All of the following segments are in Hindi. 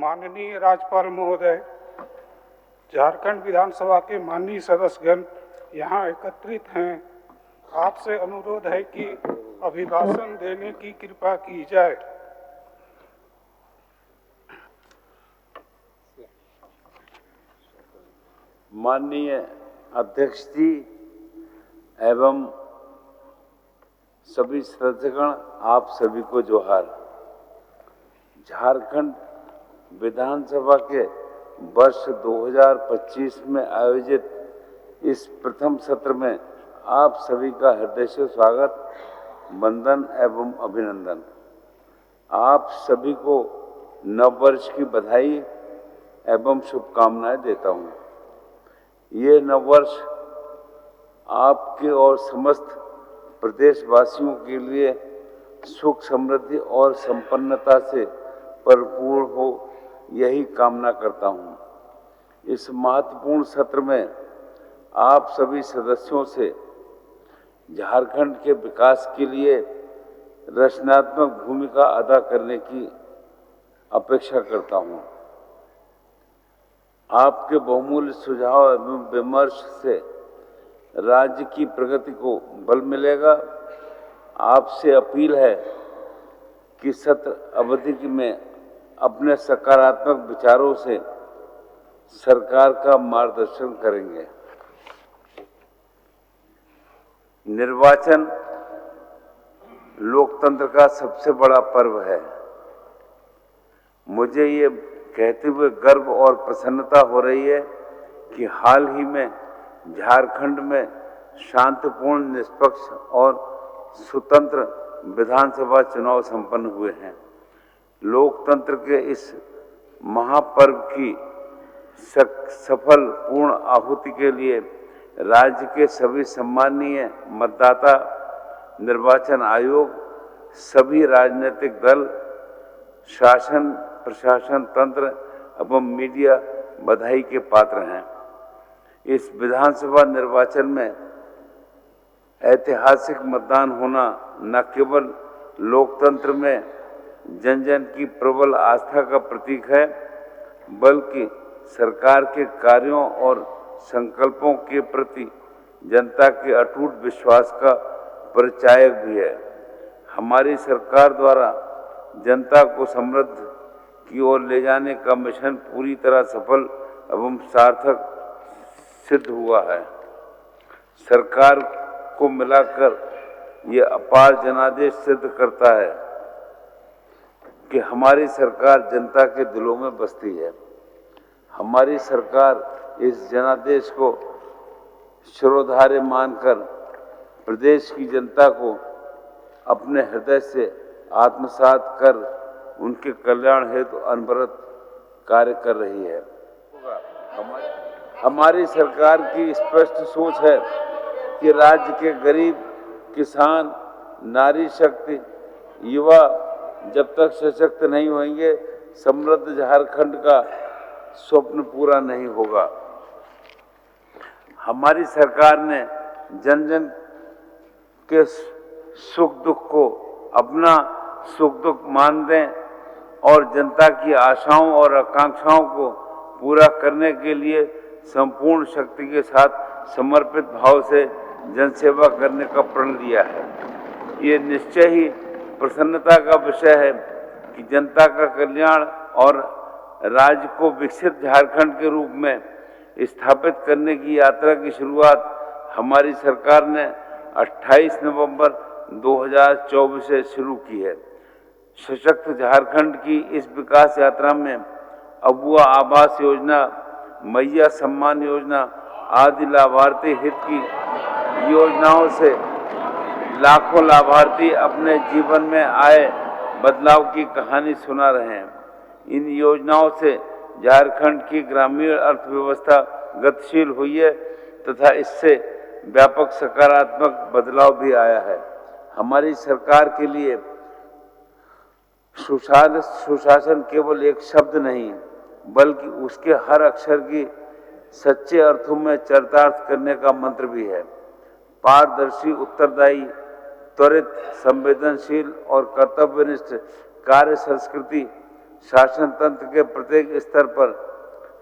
माननीय राज्यपाल महोदय, झारखंड विधानसभा के माननीय सदस्यगण यहाँ एकत्रित हैं। आपसे अनुरोध है कि अभिभाषण देने की कृपा की जाए। माननीय अध्यक्ष जी एवं सभी सदस्यगण, आप सभी को जोहार। झारखंड विधानसभा के वर्ष 2025 में आयोजित इस प्रथम सत्र में आप सभी का हृदय से स्वागत, वंदन एवं अभिनंदन। आप सभी को नव वर्ष की बधाई एवं शुभकामनाएं देता हूं। ये नव वर्ष आपके और समस्त प्रदेशवासियों के लिए सुख, समृद्धि और संपन्नता से परिपूर्ण हो, यही कामना करता हूं। इस महत्वपूर्ण सत्र में आप सभी सदस्यों से झारखंड के विकास के लिए रचनात्मक भूमिका अदा करने की अपेक्षा करता हूं। आपके बहुमूल्य सुझाव एवं विमर्श से राज्य की प्रगति को बल मिलेगा। आपसे अपील है कि सत्र अवधि में अपने सकारात्मक विचारों से सरकार का मार्गदर्शन करेंगे। निर्वाचन लोकतंत्र का सबसे बड़ा पर्व है। मुझे ये कहते हुए गर्व और प्रसन्नता हो रही है कि हाल ही में झारखंड में शांतिपूर्ण, निष्पक्ष और स्वतंत्र विधानसभा चुनाव संपन्न हुए हैं। लोकतंत्र के इस महापर्व की सफल पूर्ण आहुति के लिए राज्य के सभी सम्माननीय मतदाता, निर्वाचन आयोग, सभी राजनीतिक दल, शासन, प्रशासन तंत्र एवं मीडिया बधाई के पात्र हैं। इस विधानसभा निर्वाचन में ऐतिहासिक मतदान होना न केवल लोकतंत्र में जन जन की प्रबल आस्था का प्रतीक है, बल्कि सरकार के कार्यों और संकल्पों के प्रति जनता के अटूट विश्वास का परिचायक भी है। हमारी सरकार द्वारा जनता को समृद्ध की ओर ले जाने का मिशन पूरी तरह सफल एवं सार्थक सिद्ध हुआ है। सरकार को मिलाकर ये अपार जनादेश सिद्ध करता है कि हमारी सरकार जनता के दिलों में बसती है। हमारी सरकार इस जनादेश को शिरोधार्य मानकर प्रदेश की जनता को अपने हृदय से आत्मसात कर उनके कल्याण हेतु अनवरत कार्य कर रही है। हमारी सरकार की स्पष्ट सोच है कि राज्य के गरीब, किसान, नारी शक्ति, युवा जब तक सशक्त नहीं होंगे, समृद्ध झारखंड का स्वप्न पूरा नहीं होगा। हमारी सरकार ने जन जन के सुख दुख को अपना सुख दुख मान दें और जनता की आशाओं और आकांक्षाओं को पूरा करने के लिए संपूर्ण शक्ति के साथ समर्पित भाव से जनसेवा करने का प्रण लिया है। ये निश्चय ही प्रसन्नता का विषय है कि जनता का कल्याण और राज्य को विकसित झारखंड के रूप में स्थापित करने की यात्रा की शुरुआत हमारी सरकार ने 28 नवंबर 2024 से शुरू की है। सशक्त झारखंड की इस विकास यात्रा में अबुआ आवास योजना, मैया सम्मान योजना आदि लाभार्थी हित की योजनाओं से लाखों लाभार्थी अपने जीवन में आए बदलाव की कहानी सुना रहे हैं। इन योजनाओं से झारखंड की ग्रामीण अर्थव्यवस्था गतिशील हुई है तथा इससे व्यापक सकारात्मक बदलाव भी आया है। हमारी सरकार के लिए सुशासन केवल एक शब्द नहीं, बल्कि उसके हर अक्षर की सच्चे अर्थों में चरितार्थ करने का मंत्र भी है। पारदर्शी, उत्तरदायी, त्वरित, संवेदनशील और कर्तव्यनिष्ठ कार्य संस्कृति शासन तंत्र के प्रत्येक स्तर पर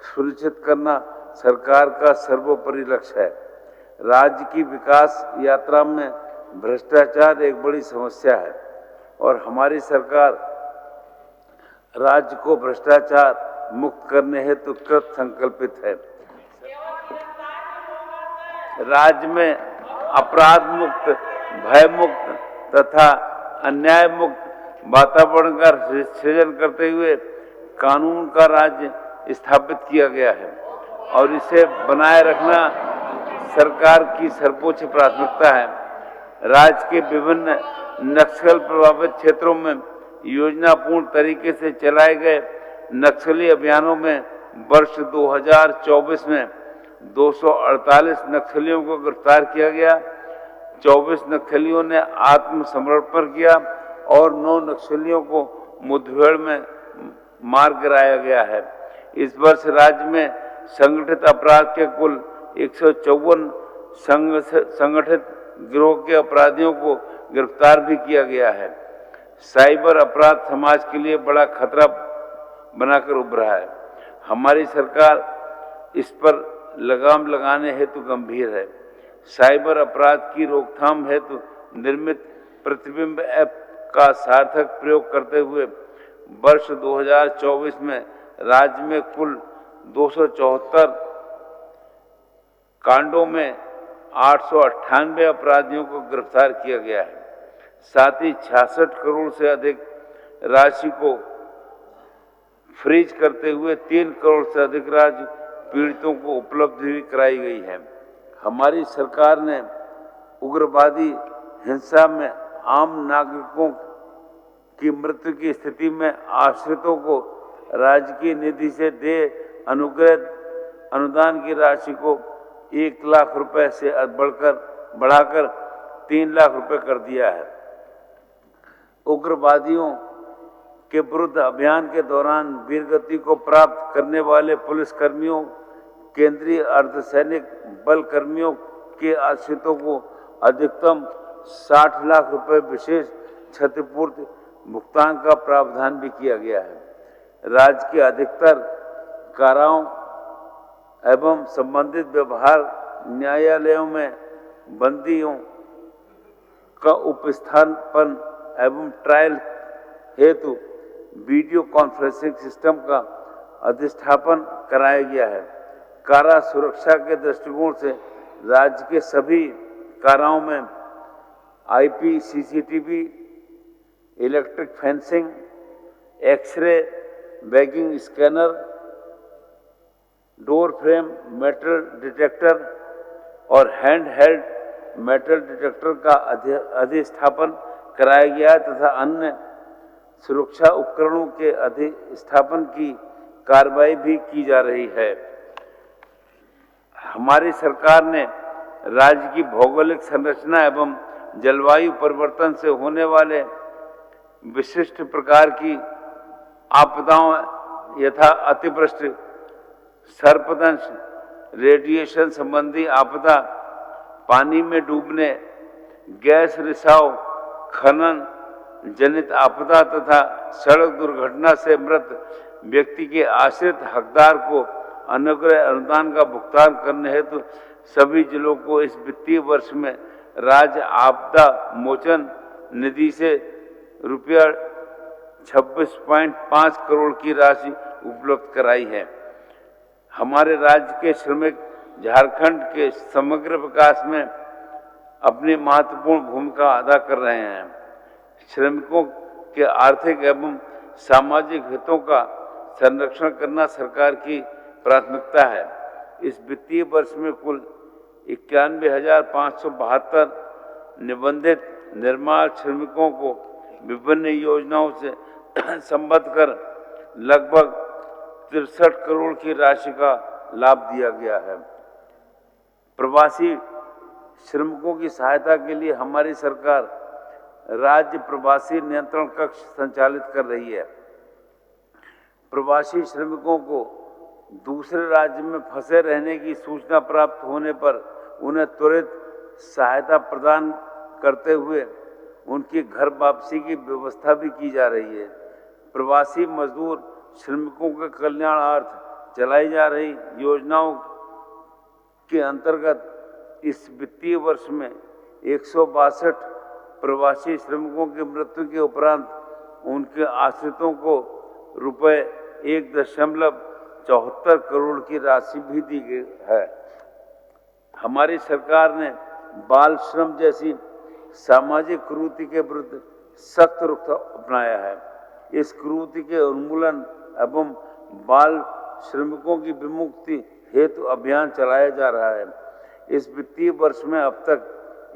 सुनिश्चित करना सरकार का सर्वोपरि लक्ष्य है। राज्य की विकास यात्रा में भ्रष्टाचार एक बड़ी समस्या है और हमारी सरकार राज्य को भ्रष्टाचार मुक्त करने हेतु कृत संकल्पित है। राज्य में अपराध मुक्त, भय मुक्त तथा अन्याय मुक्त वातावरण का सृजन करते हुए कानून का राज्य स्थापित किया गया है और इसे बनाए रखना सरकार की सर्वोच्च प्राथमिकता है। राज्य के विभिन्न नक्सल प्रभावित क्षेत्रों में योजनापूर्ण तरीके से चलाए गए नक्सली अभियानों में वर्ष 2024 में 248 नक्सलियों को गिरफ्तार किया गया, 24 नक्सलियों ने आत्मसमर्पण किया और 9 नक्सलियों को मुठभेड़ में मार गिराया गया है। इस वर्ष राज्य में संगठित अपराध के कुल 154 संगठित गिरोह के अपराधियों को गिरफ्तार भी किया गया है। साइबर अपराध समाज के लिए बड़ा खतरा बनाकर उभरा है। हमारी सरकार इस पर लगाम लगाने हेतु गंभीर है। साइबर अपराध की रोकथाम हेतु निर्मित प्रतिबिंब ऐप का सार्थक प्रयोग करते हुए वर्ष 2024 में राज्य में कुल 274 कांडों में 898 अपराधियों को गिरफ्तार किया गया है। साथ ही 66 करोड़ से अधिक राशि को फ्रीज करते हुए 3 करोड़ से अधिक राशि पीड़ितों को उपलब्ध भी कराई गई है। हमारी सरकार ने उग्रवादी हिंसा में आम नागरिकों की मृत्यु की स्थिति में आश्रितों को राज्य की निधि से दे अनुग्रह अनुदान की राशि को 1 लाख रुपए से बढ़ाकर 3 लाख रुपए कर दिया है। उग्रवादियों के विरुद्ध अभियान के दौरान वीरगति को प्राप्त करने वाले पुलिसकर्मियों, केंद्रीय अर्धसैनिक बल कर्मियों के आश्रितों को अधिकतम 60 लाख रुपए विशेष क्षतिपूर्ति भुगतान का प्रावधान भी किया गया है। राज्य के अधिकतर काराओं एवं संबंधित व्यवहार न्यायालयों में बंदियों का उपस्थापन एवं ट्रायल हेतु वीडियो कॉन्फ्रेंसिंग सिस्टम का अधिष्ठापन कराया गया है। कारा सुरक्षा के दृष्टिकोण से राज्य के सभी काराओं में IP, CCTV, electric fencing, x-ray, bagging scanner, door frame metal detector और हैंड हेल्ड मेटल डिटेक्टर का अधिष्ठापन कराया गया तथा अन्य सुरक्षा उपकरणों के अधिष्ठापन की कार्रवाई भी की जा रही है। हमारी सरकार ने राज्य की भौगोलिक संरचना एवं जलवायु परिवर्तन से होने वाले विशिष्ट प्रकार की आपदाओं यथा अतिवृष्टि, सर्पदंश, रेडिएशन संबंधी आपदा, पानी में डूबने, गैस रिसाव, खनन जनित आपदा तथा सड़क दुर्घटना से मृत व्यक्ति के आश्रित हकदार को अनुग्रह अनुदान का भुगतान करने हेतु सभी जिलों को इस वित्तीय वर्ष में राज्य आपदा मोचन निधि से रुपया 26.5 करोड़ की राशि उपलब्ध कराई है। हमारे राज्य के श्रमिक झारखंड के समग्र विकास में अपनी महत्वपूर्ण भूमिका अदा कर रहे हैं। श्रमिकों के आर्थिक एवं सामाजिक हितों का संरक्षण करना सरकार की प्राथमिकता है। इस वित्तीय वर्ष में कुल 91,572 निबंधित निर्माण श्रमिकों को विभिन्न योजनाओं से संबद्ध कर लगभग 63 करोड़ की राशि का लाभ दिया गया है। प्रवासी श्रमिकों की सहायता के लिए हमारी सरकार राज्य प्रवासी नियंत्रण कक्ष संचालित कर रही है। प्रवासी श्रमिकों को दूसरे राज्य में फंसे रहने की सूचना प्राप्त होने पर उन्हें त्वरित सहायता प्रदान करते हुए उनकी घर वापसी की व्यवस्था भी की जा रही है। प्रवासी मजदूर श्रमिकों के कल्याणार्थ चलाई जा रही योजनाओं के अंतर्गत इस वित्तीय वर्ष में 162 प्रवासी श्रमिकों की मृत्यु के उपरांत उनके आश्रितों को रुपए 1.74 करोड़ की राशि भी दी गई है। हमारी सरकार ने बाल श्रम जैसी सामाजिक कुरीति के विरुद्ध सख्त रुख अपनाया है। इस कुरीति के उन्मूलन एवं बाल श्रमिकों की विमुक्ति हेतु अभियान चलाया जा रहा है। इस वित्तीय वर्ष में अब तक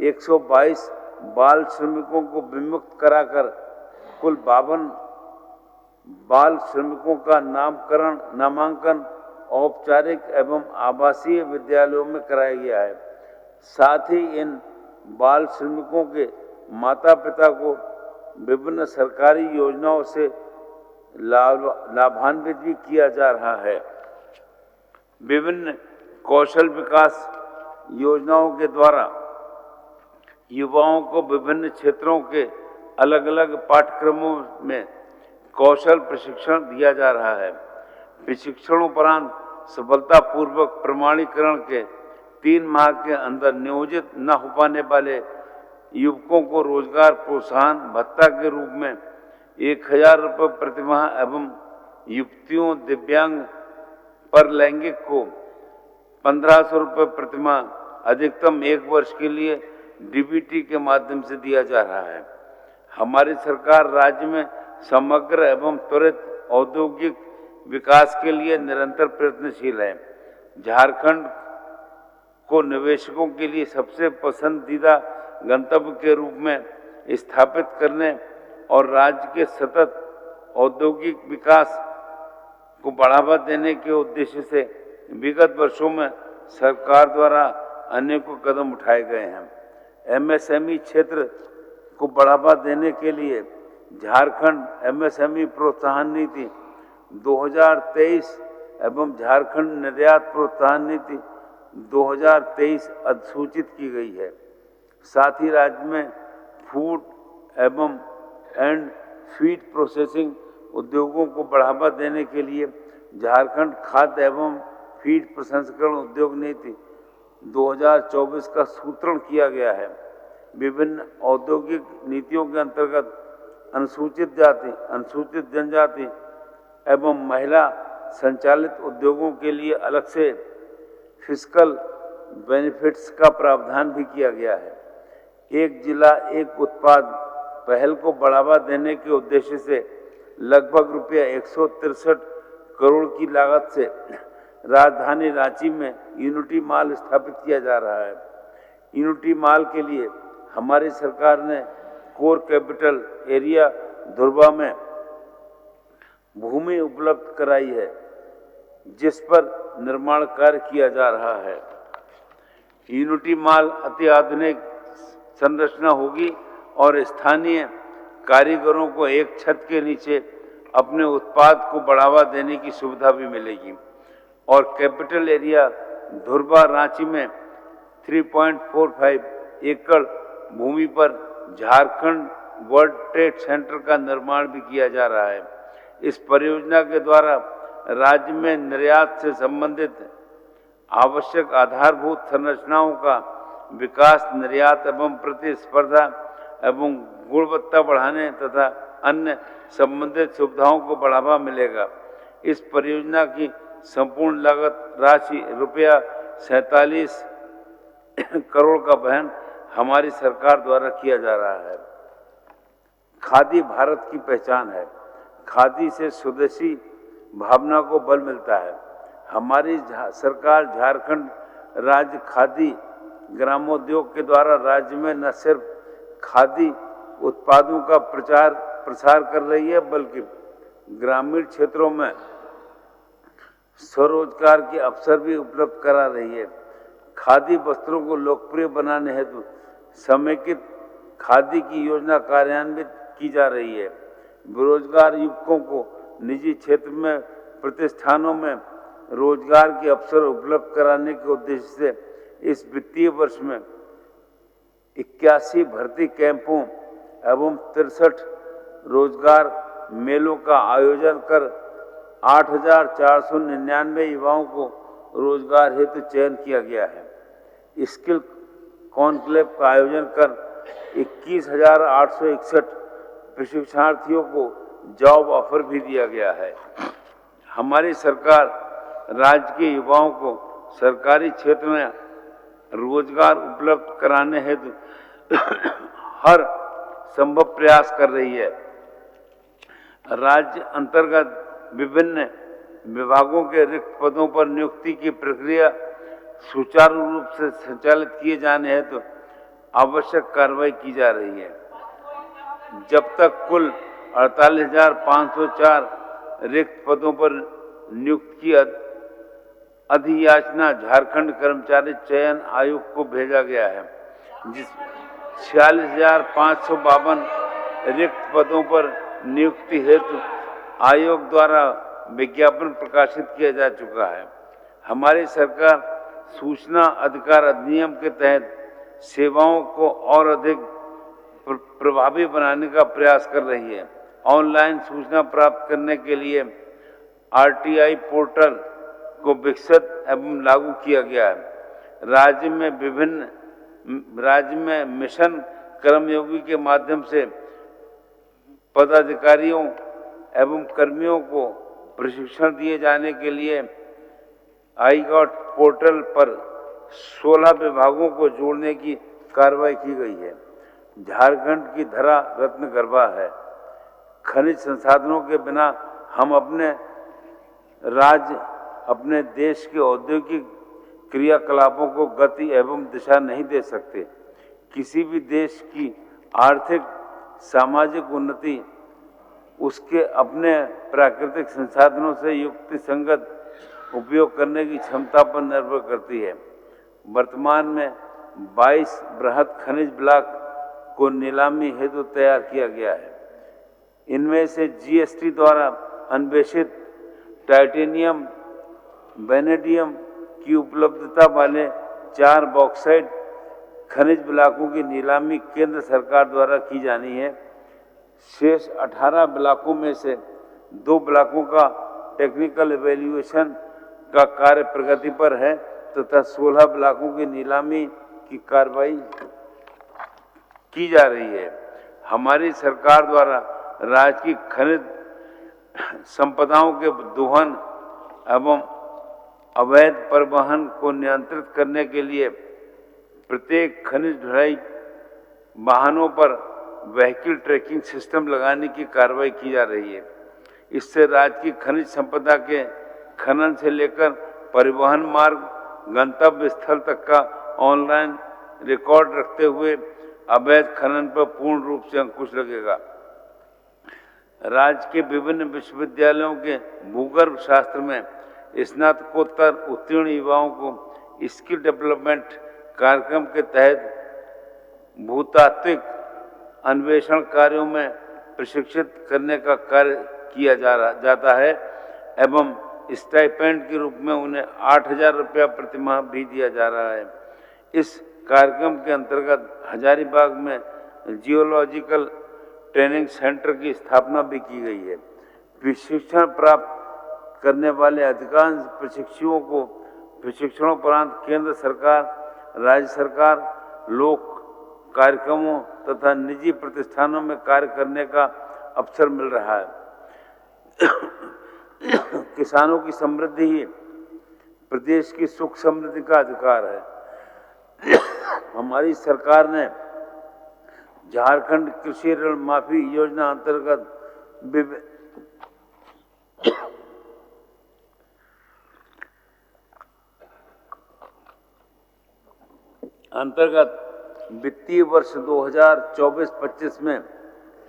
122 बाल श्रमिकों को विमुक्त कराकर कुल 52 बाल श्रमिकों का नामांकन औपचारिक एवं आवासीय विद्यालयों में कराया गया है। साथ ही इन बाल श्रमिकों के माता पिता को विभिन्न सरकारी योजनाओं से लाभान्वित भी किया जा रहा है। विभिन्न कौशल विकास योजनाओं के द्वारा युवाओं को विभिन्न क्षेत्रों के अलग अलग पाठ्यक्रमों में कौशल प्रशिक्षण दिया जा रहा है। प्रशिक्षणोपरांत सफलतापूर्वक प्रमाणीकरण के 3 माह के अंदर नियोजित न हो पाने वाले युवकों को रोजगार प्रोत्साहन भत्ता के रूप में 1000 रुपये प्रतिमाह एवं युवतियों दिव्यांग पर लैंगिक को 1500 रुपये प्रतिमाह अधिकतम 1 वर्ष के लिए डीबीटी के माध्यम से दिया जा रहा है। हमारी सरकार राज्य में समग्र एवं त्वरित औद्योगिक विकास के लिए निरंतर प्रयत्नशील है। झारखंड को निवेशकों के लिए सबसे पसंदीदा गंतव्य के रूप में स्थापित करने और राज्य के सतत औद्योगिक विकास को बढ़ावा देने के उद्देश्य से विगत वर्षों में सरकार द्वारा अनेकों कदम उठाए गए हैं। एमएसएमई क्षेत्र को बढ़ावा देने के लिए झारखंड एमएसएमई प्रोत्साहन नीति 2023 एवं झारखंड निर्यात प्रोत्साहन नीति 2023 अधिसूचित की गई है। साथ ही राज्य में फूड एवं एंड फीड प्रोसेसिंग उद्योगों को बढ़ावा देने के लिए झारखंड खाद्य एवं फीड प्रसंस्करण उद्योग नीति 2024 का सूत्रण किया गया है। विभिन्न औद्योगिक नीतियों के अंतर्गत अनुसूचित जाति, अनुसूचित जनजाति एवं महिला संचालित उद्योगों के लिए अलग से फिस्कल बेनिफिट्स का प्रावधान भी किया गया है। एक जिला एक उत्पाद पहल को बढ़ावा देने के उद्देश्य से लगभग रुपया 163 करोड़ की लागत से राजधानी रांची में यूनिटी मॉल स्थापित किया जा रहा है। यूनिटी मॉल के लिए हमारी सरकार ने कोर कैपिटल एरिया धुर्बा में भूमि उपलब्ध कराई है, जिस पर निर्माण कार्य किया जा रहा है। यूनिटी मॉल अति आधुनिक संरचना होगी और स्थानीय कारीगरों को एक छत के नीचे अपने उत्पाद को बढ़ावा देने की सुविधा भी मिलेगी। और कैपिटल एरिया धुर्बा रांची में 3.45 एकड़ भूमि पर झारखंड वर्ल्ड ट्रेड सेंटर का निर्माण भी किया जा रहा है। इस परियोजना के द्वारा राज्य में निर्यात से संबंधित आवश्यक आधारभूत संरचनाओं का विकास, निर्यात एवं प्रतिस्पर्धा एवं गुणवत्ता बढ़ाने तथा अन्य संबंधित सुविधाओं को बढ़ावा मिलेगा। इस परियोजना की संपूर्ण लागत राशि रुपया 47 करोड़ का वहन हमारी सरकार द्वारा किया जा रहा है। खादी भारत की पहचान है। खादी से स्वदेशी भावना को बल मिलता है। हमारी सरकार झारखंड राज्य खादी ग्रामोद्योग के द्वारा राज्य में न सिर्फ खादी उत्पादों का प्रचार प्रसार कर रही है, बल्कि ग्रामीण क्षेत्रों में स्वरोजगार के अवसर भी उपलब्ध करा रही है। खादी वस्त्रों को लोकप्रिय बनाने हेतु समेकित खादी की योजना कार्यान्वित की जा रही है। बेरोजगार युवकों को निजी क्षेत्र में प्रतिष्ठानों में रोजगार के अवसर उपलब्ध कराने के उद्देश्य से इस वित्तीय वर्ष में 81 भर्ती कैंपों एवं 63 रोजगार मेलों का आयोजन कर 8,499 युवाओं को रोजगार हेतु चयन किया गया है। स्किल कॉन्क्लेव का आयोजन कर 21,861 प्रशिक्षणार्थियों को जॉब ऑफर भी दिया गया है। हमारी सरकार राज्य के युवाओं को सरकारी क्षेत्र में रोजगार उपलब्ध कराने हेतु हर संभव प्रयास कर रही है। राज्य अंतर्गत विभिन्न विभागों के रिक्त पदों पर नियुक्ति की प्रक्रिया सुचारू रूप से संचालित किए जाने हेतु आवश्यक कार्रवाई की जा रही है। जब तक कुल 48,504 रिक्त पदों पर नियुक्ति की अधियाचना झारखंड कर्मचारी चयन आयोग को भेजा गया है, जिस 46,552 रिक्त पदों पर नियुक्ति हेतु आयोग द्वारा विज्ञापन प्रकाशित किया जा चुका है। हमारी सरकार सूचना अधिकार अधिनियम के तहत सेवाओं को और अधिक प्रभावी बनाने का प्रयास कर रही है। ऑनलाइन सूचना प्राप्त करने के लिए आरटीआई पोर्टल को विकसित एवं लागू किया गया है। राज्य में मिशन कर्मयोगी के माध्यम से पदाधिकारियों एवं कर्मियों को प्रशिक्षण दिए जाने के लिए आईगॉट पोर्टल पर 16 विभागों को जोड़ने की कार्रवाई की गई है। झारखंड की धरा रत्न गरबा है। खनिज संसाधनों के बिना हम अपने राज्य, अपने देश के औद्योगिक क्रियाकलापों को गति एवं दिशा नहीं दे सकते। किसी भी देश की आर्थिक सामाजिक उन्नति उसके अपने प्राकृतिक संसाधनों से युक्ति संगत उपयोग करने की क्षमता पर निर्भर करती है। वर्तमान में 22 बृहद खनिज ब्लॉक को नीलामी हेतु तैयार किया गया है। इनमें से जीएसटी द्वारा अन्वेषित टाइटेनियम, वेनेडियम की उपलब्धता वाले 4 बॉक्साइट खनिज ब्लॉकों की नीलामी केंद्र सरकार द्वारा की जानी है। शेष 18 ब्लॉकों में से 2 ब्लॉकों का टेक्निकल इवैल्यूएशन का कार्य प्रगति पर है तथा 16 ब्लॉकों की नीलामी की कार्रवाई की जा रही है। हमारी सरकार द्वारा राज्य की खनिज संपदाओं के दोहन एवं अवैध परिवहन को नियंत्रित करने के लिए प्रत्येक खनिज ढुलाई वाहनों पर व्हीकल ट्रैकिंग सिस्टम लगाने की कार्रवाई की जा रही है। इससे राज्य की खनिज संपदा के खनन से लेकर परिवहन मार्ग, गंतव्य स्थल तक का ऑनलाइन रिकॉर्ड रखते हुए अवैध खनन पर पूर्ण रूप से अंकुश लगेगा। राज्य के विभिन्न विश्वविद्यालयों के भूगर्भ शास्त्र में स्नातकोत्तर उत्तीर्ण युवाओं को स्किल डेवलपमेंट कार्यक्रम के तहत भूतात्विक अन्वेषण कार्यों में प्रशिक्षित करने का कार्य किया जाता है एवं स्टाइपेंड के रूप में उन्हें 8,000 रुपया प्रतिमाह भी दिया जा रहा है। इस कार्यक्रम के अंतर्गत हजारीबाग में जियोलॉजिकल ट्रेनिंग सेंटर की स्थापना भी की गई है। प्रशिक्षण प्राप्त करने वाले अधिकांश प्रशिक्षुओं को प्रशिक्षणोपरांत केंद्र सरकार, राज्य सरकार, लोक कार्यक्रमों तथा निजी प्रतिष्ठानों में कार्य करने का अवसर मिल रहा है। किसानों की समृद्धि ही प्रदेश की सुख समृद्धि का अधिकार है। हमारी सरकार ने झारखंड कृषि ऋण माफी योजना अंतर्गत वित्तीय वर्ष 2024-25 में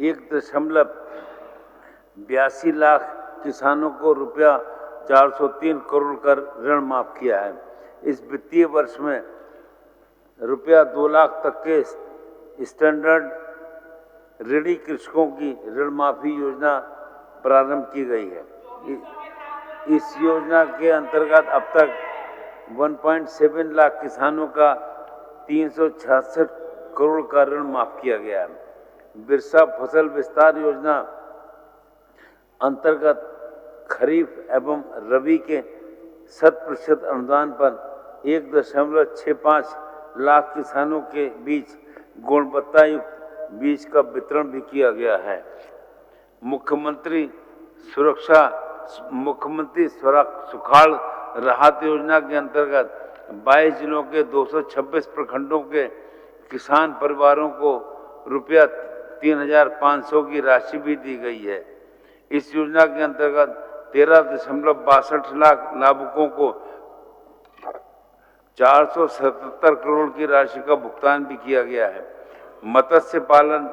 1.82 लाख किसानों को रुपया 403 करोड़ का ऋण माफ किया है। इस वित्तीय वर्ष में रुपया 2 लाख तक के स्टैंडर्ड ऋणी कृषकों की ऋण माफी योजना प्रारंभ की गई है। इस योजना के अंतर्गत अब तक 1.7 लाख किसानों का 366 करोड़ का ऋण माफ किया गया है। बिरसा फसल विस्तार योजना अंतर्गत खरीफ एवं रबी के 100% अनुदान पर 1.65 लाख किसानों के बीच गुणवत्ता युक्त बीज का वितरण भी किया गया है। मुख्यमंत्री सुखाड़ राहत योजना के अंतर्गत 22 जिलों के 226 प्रखंडों के किसान परिवारों को रुपया 3,500 की राशि भी दी गई है। इस योजना के अंतर्गत 13.62 लाख लाभुकों को 477 करोड़ की राशि का भुगतान भी किया गया है। मत्स्य पालन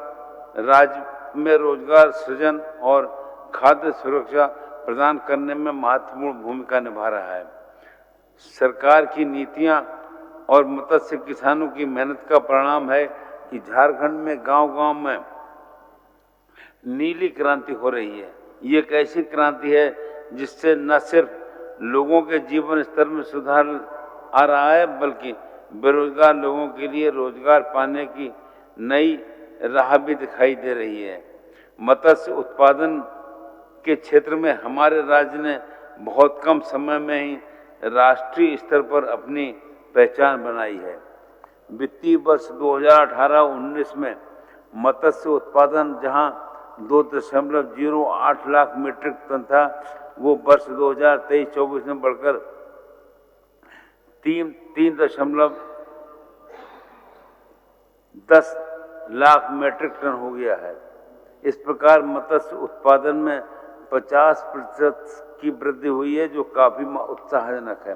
राज्य में रोजगार सृजन और खाद्य सुरक्षा प्रदान करने में महत्वपूर्ण भूमिका निभा रहा है। सरकार की नीतियां और मत्स्य किसानों की मेहनत का परिणाम है कि झारखंड में गांव-गांव में नीली क्रांति हो रही है। ये एक ऐसी क्रांति है जिससे न सिर्फ लोगों के जीवन स्तर में सुधार आ रहा है, बल्कि बेरोजगार लोगों के लिए रोजगार पाने की नई राह भी दिखाई दे रही है। मत्स्य उत्पादन के क्षेत्र में हमारे राज्य ने बहुत कम समय में ही राष्ट्रीय स्तर पर अपनी पहचान बनाई है। वित्तीय वर्ष 2018-19 में मत्स्य उत्पादन जहां 2.08 लाख मीट्रिक टन था, वो वर्ष 2023-24 में बढ़कर 3.10 लाख मीट्रिक टन हो गया है। इस प्रकार मत्स्य उत्पादन में 50% की वृद्धि हुई है, जो काफी उत्साहजनक है।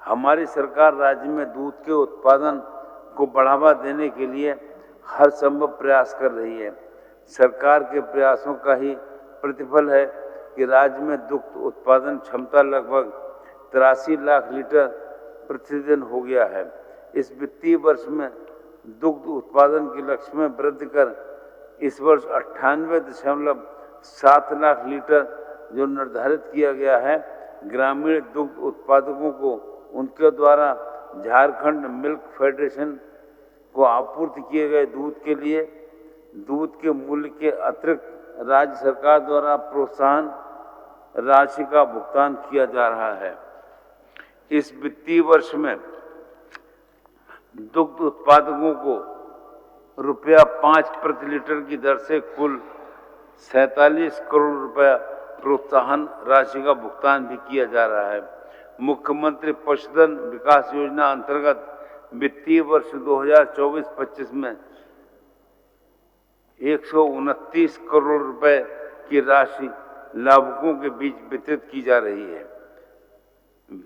हमारी सरकार राज्य में दूध के उत्पादन को बढ़ावा देने के लिए हर संभव प्रयास कर रही है। सरकार के प्रयासों का ही प्रतिफल है कि राज्य में दुग्ध उत्पादन क्षमता लगभग 83 लाख लीटर प्रतिदिन हो गया है। इस वित्तीय वर्ष में दुग्ध उत्पादन के लक्ष्य में वृद्धि कर इस वर्ष 98.7 लाख लीटर जो निर्धारित किया गया है। ग्रामीण दुग्ध उत्पादकों को उनके द्वारा झारखंड मिल्क फेडरेशन को आपूर्ति किए गए दूध के लिए दूध के मूल्य के अतिरिक्त राज्य सरकार द्वारा प्रोत्साहन राशि का भुगतान किया जा रहा है। इस वित्तीय वर्ष में दुग्ध उत्पादकों को रुपया 5 प्रति लीटर की दर से कुल 47 करोड़ रुपया प्रोत्साहन राशि का भुगतान भी किया जा रहा है। मुख्यमंत्री पशुधन विकास योजना अंतर्गत वित्तीय वर्ष 2024-25 में 129 करोड़ रुपए की राशि लाभुकों के बीच वितरित की जा रही है।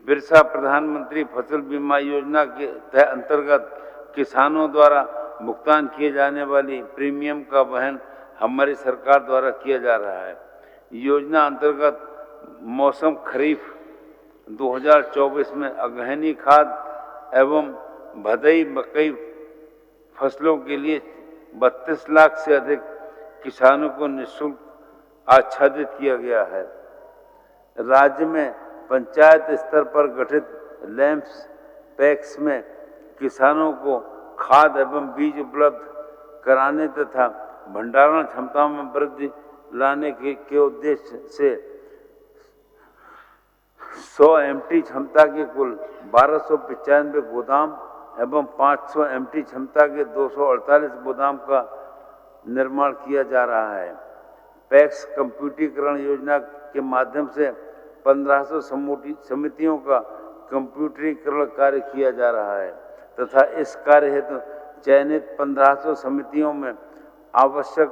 बिरसा प्रधानमंत्री फसल बीमा योजना के अंतर्गत किसानों द्वारा भुगतान किए जाने वाली प्रीमियम का वहन हमारी सरकार द्वारा किया जा रहा है। योजना अंतर्गत मौसम खरीफ 2024 में अगहनी खाद एवं भदई मकई फसलों के लिए 32 लाख से अधिक किसानों को निःशुल्क आच्छादित किया गया है। राज्य में पंचायत स्तर पर गठित लैंप्स पैक्स में किसानों को खाद एवं बीज उपलब्ध कराने तथा भंडारण क्षमता में वृद्धि लाने के उद्देश्य से 100 MT क्षमता के कुल 1295 गोदाम एवं 500 MT क्षमता के 248 गोदाम का निर्माण किया जा रहा है। पैक्स कंप्यूटरीकरण योजना के माध्यम से 1500 समितियों का कंप्यूटरीकरण कार्य किया जा रहा है तथा इस कार्य हेतु चयनित 1500 समितियों में आवश्यक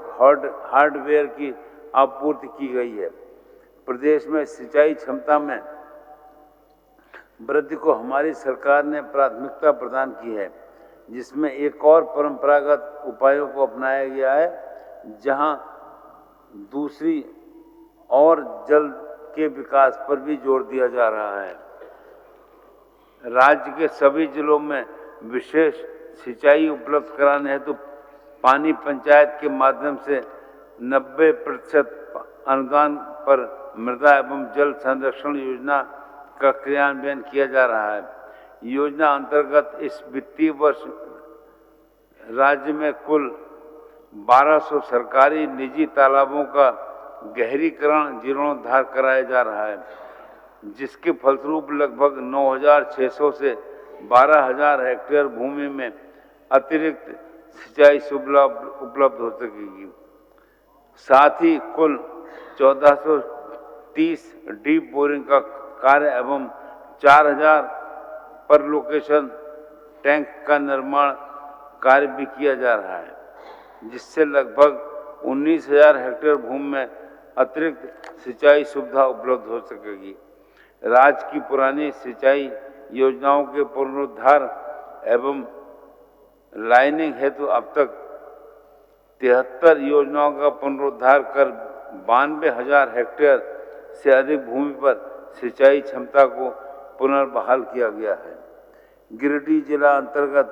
हार्डवेयर की आपूर्ति की गई है। प्रदेश में सिंचाई क्षमता में वृद्धि को हमारी सरकार ने प्राथमिकता प्रदान की है, जिसमें एक और परंपरागत उपायों को अपनाया गया है, जहां दूसरी और जल के विकास पर भी जोर दिया जा रहा है। राज्य के सभी जिलों में विशेष सिंचाई उपलब्ध कराने हेतु पानी पंचायत के माध्यम से 90% अनुदान पर मृदा एवं जल संरक्षण योजना का क्रियान्वयन किया जा रहा है। योजना अंतर्गत इस वित्तीय वर्ष राज्य में कुल 1200 सरकारी निजी तालाबों का गहरीकरण जीर्णोद्धार कराया जा रहा है, जिसके फलस्वरूप लगभग 9,600 से 12,000 हेक्टेयर भूमि में अतिरिक्त सिंचाई सुविधा उपलब्ध हो सकेगी। साथ ही कुल 1430 डीप बोरिंग का कार्य एवं 4,000 पर लोकेशन टैंक का निर्माण कार्य भी किया जा रहा है, जिससे लगभग 19,000 हेक्टेयर भूमि में अतिरिक्त सिंचाई सुविधा उपलब्ध हो सकेगी। राज्य की पुरानी सिंचाई योजनाओं के पुनरुद्धार एवं लाइनिंग हेतु अब तक 73 योजनाओं का पुनरुद्धार कर 92,000 हेक्टेयर से अधिक भूमि पर सिंचाई क्षमता को पुनर्बहाल किया गया है। गिरिडीह जिला अंतर्गत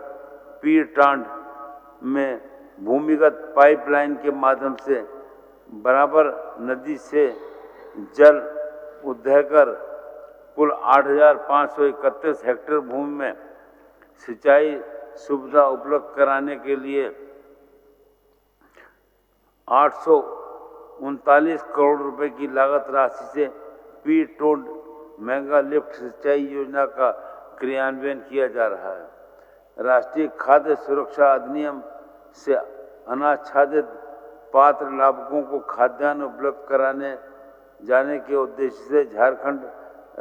पीर टांड में भूमिगत पाइपलाइन के माध्यम से बराबर नदी से जल उद्वह कर कुल 8,531 हेक्टेयर भूमि में सिंचाई सुविधा उपलब्ध कराने के लिए 839 करोड़ रुपए की लागत राशि से पीर टोंड मेगा लिफ्ट सिंचाई योजना का क्रियान्वयन किया जा रहा है। राष्ट्रीय खाद्य सुरक्षा अधिनियम से अनाच्छादित पात्र लाभुकों को खाद्यान्न उपलब्ध कराने जाने के उद्देश्य से झारखंड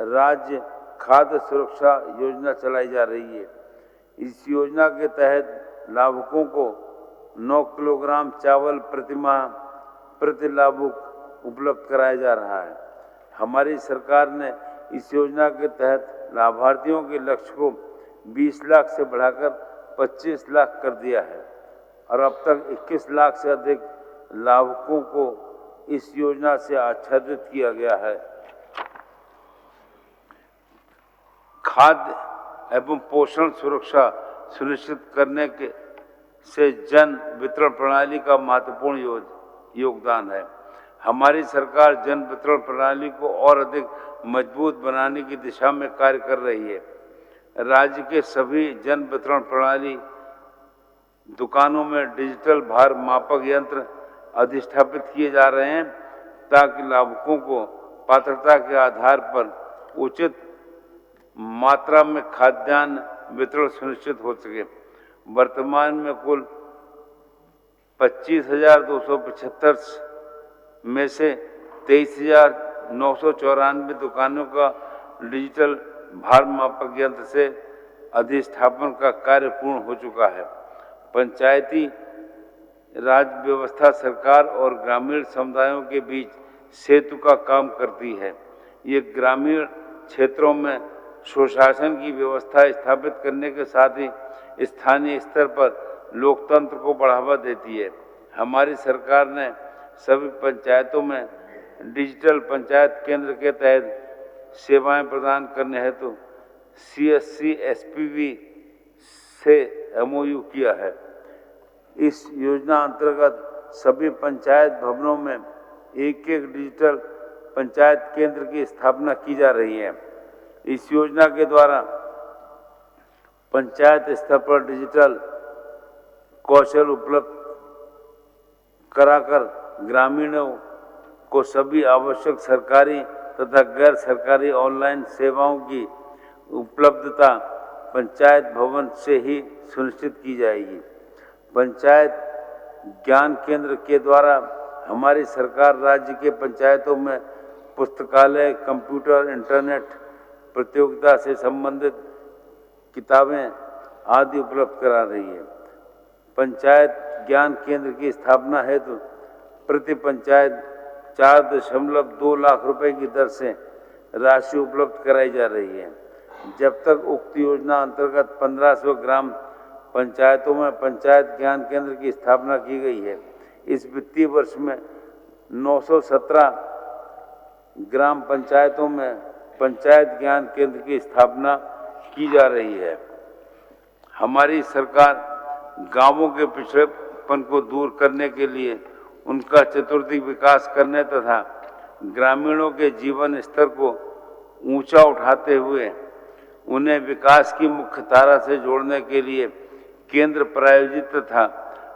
राज्य खाद्य सुरक्षा योजना चलाई जा रही है। इस योजना के तहत लाभुकों को 9 किलोग्राम चावल प्रतिमाह प्रति लाभुक उपलब्ध कराया जा रहा है। हमारी सरकार ने इस योजना के तहत लाभार्थियों के लक्ष्य को 20 लाख से बढ़ाकर 25 लाख कर दिया है और अब तक 21 लाख से अधिक लाभुकों को इस योजना से आच्छादित किया गया है। खाद्य एवं पोषण सुरक्षा सुनिश्चित करने के से जन वितरण प्रणाली का महत्वपूर्ण योगदान है। हमारी सरकार जन वितरण प्रणाली को और अधिक मजबूत बनाने की दिशा में कार्य कर रही है। राज्य के सभी जन वितरण प्रणाली दुकानों में डिजिटल भार मापक यंत्र अधिष्ठापित किए जा रहे हैं ताकि लाभुकों को पात्रता के आधार पर उचित मात्रा में खाद्यान्न वितरण सुनिश्चित हो सके। वर्तमान में कुल 25,275 में से 23,994 दुकानों का डिजिटल भार मापक यंत्र से अधिष्ठापन का कार्य पूर्ण हो चुका है। पंचायती राज व्यवस्था सरकार और ग्रामीण समुदायों के बीच सेतु का काम करती है। ये ग्रामीण क्षेत्रों में सुशासन की व्यवस्था स्थापित करने के साथ ही स्थानीय स्तर पर लोकतंत्र को बढ़ावा देती है। हमारी सरकार ने सभी पंचायतों में डिजिटल पंचायत केंद्र के तहत सेवाएं प्रदान करने हेतु CSC SPV से MOU किया है। इस योजना अंतर्गत सभी पंचायत भवनों में एक डिजिटल पंचायत केंद्र की स्थापना की जा रही है। इस योजना के द्वारा पंचायत स्तर पर डिजिटल कौशल उपलब्ध कराकर ग्रामीणों को सभी आवश्यक सरकारी तथा गैर सरकारी ऑनलाइन सेवाओं की उपलब्धता पंचायत भवन से ही सुनिश्चित की जाएगी। पंचायत ज्ञान केंद्र के द्वारा हमारी सरकार राज्य के पंचायतों में पुस्तकालय, कंप्यूटर, इंटरनेट प्रतियोगिता से संबंधित किताबें आदि उपलब्ध करा रही है। पंचायत ज्ञान केंद्र की स्थापना हेतु प्रति पंचायत 4.2 लाख रुपए की दर से राशि उपलब्ध कराई जा रही है। जब तक उक्त योजना अंतर्गत 1500 ग्राम पंचायतों में पंचायत ज्ञान केंद्र की स्थापना की गई है। इस वित्तीय वर्ष में 917 ग्राम पंचायतों में पंचायत ज्ञान केंद्र की स्थापना की जा रही है। हमारी सरकार गांवों के पिछड़ेपन को दूर करने के लिए उनका चतुर्दिक विकास करने तथा ग्रामीणों के जीवन स्तर को ऊंचा उठाते हुए उन्हें विकास की मुख्य धारा से जोड़ने के लिए केंद्र प्रायोजित तथा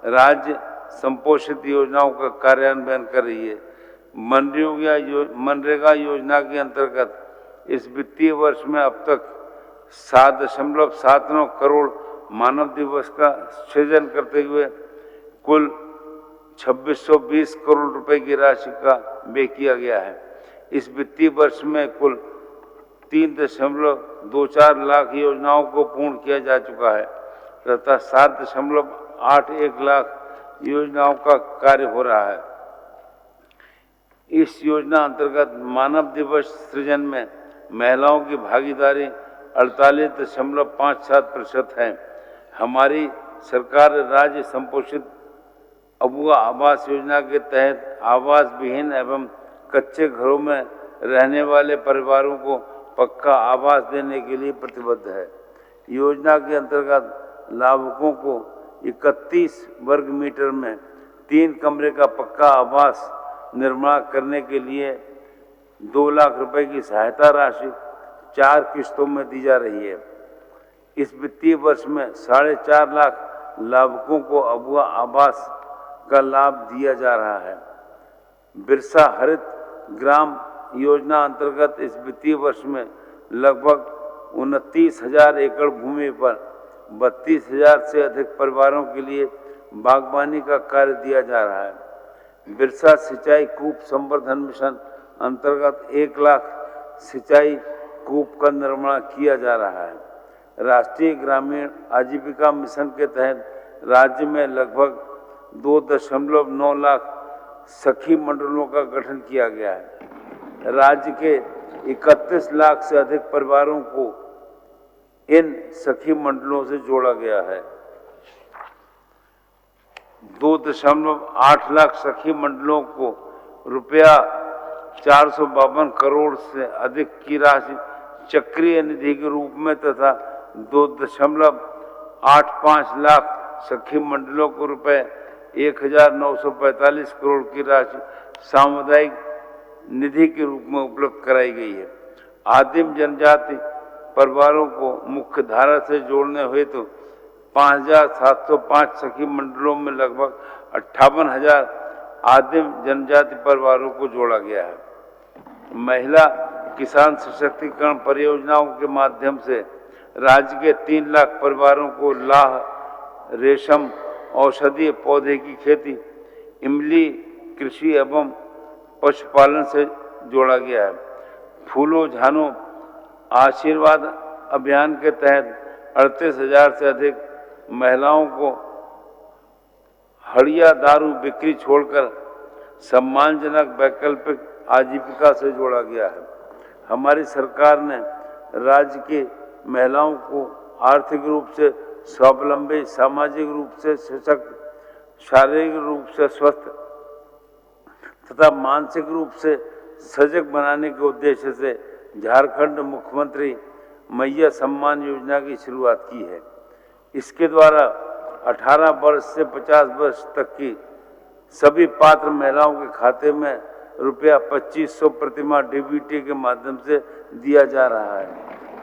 राज्य संपोषित योजनाओं का कार्यान्वयन कर रही है। मनरेगा योजना के अंतर्गत इस वित्तीय वर्ष में अब तक 7.79 करोड़ मानव दिवस का सृजन करते हुए कुल 2620 करोड़ रुपए की राशि का व्यय किया गया है। इस वित्तीय वर्ष में कुल 3.24 लाख योजनाओं को पूर्ण किया जा चुका है तथा 7.81 लाख योजनाओं का कार्य हो रहा है। इस योजना अंतर्गत मानव दिवस सृजन में महिलाओं की भागीदारी 48.57% है। हमारी सरकार राज्य संपोषित अबुआ आवास योजना के तहत आवास विहीन एवं कच्चे घरों में रहने वाले परिवारों को पक्का आवास देने के लिए प्रतिबद्ध है। योजना के अंतर्गत लाभुकों को 31 वर्ग मीटर में 3 कमरे का पक्का आवास निर्माण करने के लिए 2 लाख रुपए की सहायता राशि 4 किस्तों में दी जा रही है। इस वित्तीय वर्ष में 4.5 लाख लाभुकों को अबुआ आवास का लाभ दिया जा रहा है। बिरसा हरित ग्राम योजना अंतर्गत इस वित्तीय वर्ष में लगभग 29,000 एकड़ भूमि पर 32,000 से अधिक परिवारों के लिए बागवानी का कार्य दिया जा रहा है। बिरसा सिंचाई कूप संवर्धन मिशन अंतर्गत 1 लाख सिंचाई कूप का निर्माण किया जा रहा है। राष्ट्रीय ग्रामीण आजीविका मिशन के तहत राज्य में लगभग 2.9 लाख सखी मंडलों का गठन किया गया है। राज्य के 31 लाख से अधिक परिवारों को इन सखी मंडलों से जोड़ा गया है। 2.8 लाख सखी मंडलों को रुपया 452 करोड़ से अधिक की राशि चक्रीय निधि के रूप में तथा 2.85 लाख सखी मंडलों को रुपए 1,945 करोड़ की राशि सामुदायिक निधि के रूप में उपलब्ध कराई गई है। आदिम जनजाति परिवारों को मुख्य धारा से जोड़ने हुए तो 5,705 सखी मंडलों में लगभग 58,000 आदिम जनजाति परिवारों को जोड़ा गया है। महिला किसान सशक्तिकरण परियोजनाओं के माध्यम से राज्य के 3 लाख परिवारों को लाह, रेशम, औषधीय पौधे की खेती, इमली कृषि एवं पशुपालन से जोड़ा गया है। फूलों झानों आशीर्वाद अभियान के तहत 38,000 से अधिक महिलाओं को हड़िया दारू बिक्री छोड़कर सम्मानजनक वैकल्पिक आजीविका से जोड़ा गया है। हमारी सरकार ने राज्य की महिलाओं को आर्थिक रूप से स्वावलंबी, सामाजिक रूप से सशक्त, शारीरिक रूप से स्वस्थ तथा मानसिक रूप से सजग बनाने के उद्देश्य से झारखंड मुख्यमंत्री मैया सम्मान योजना की शुरुआत की है। इसके द्वारा 18 वर्ष से 50 वर्ष तक की सभी पात्र महिलाओं के खाते में रुपया 2500 प्रतिमाह डीबीटी के माध्यम से दिया जा रहा है।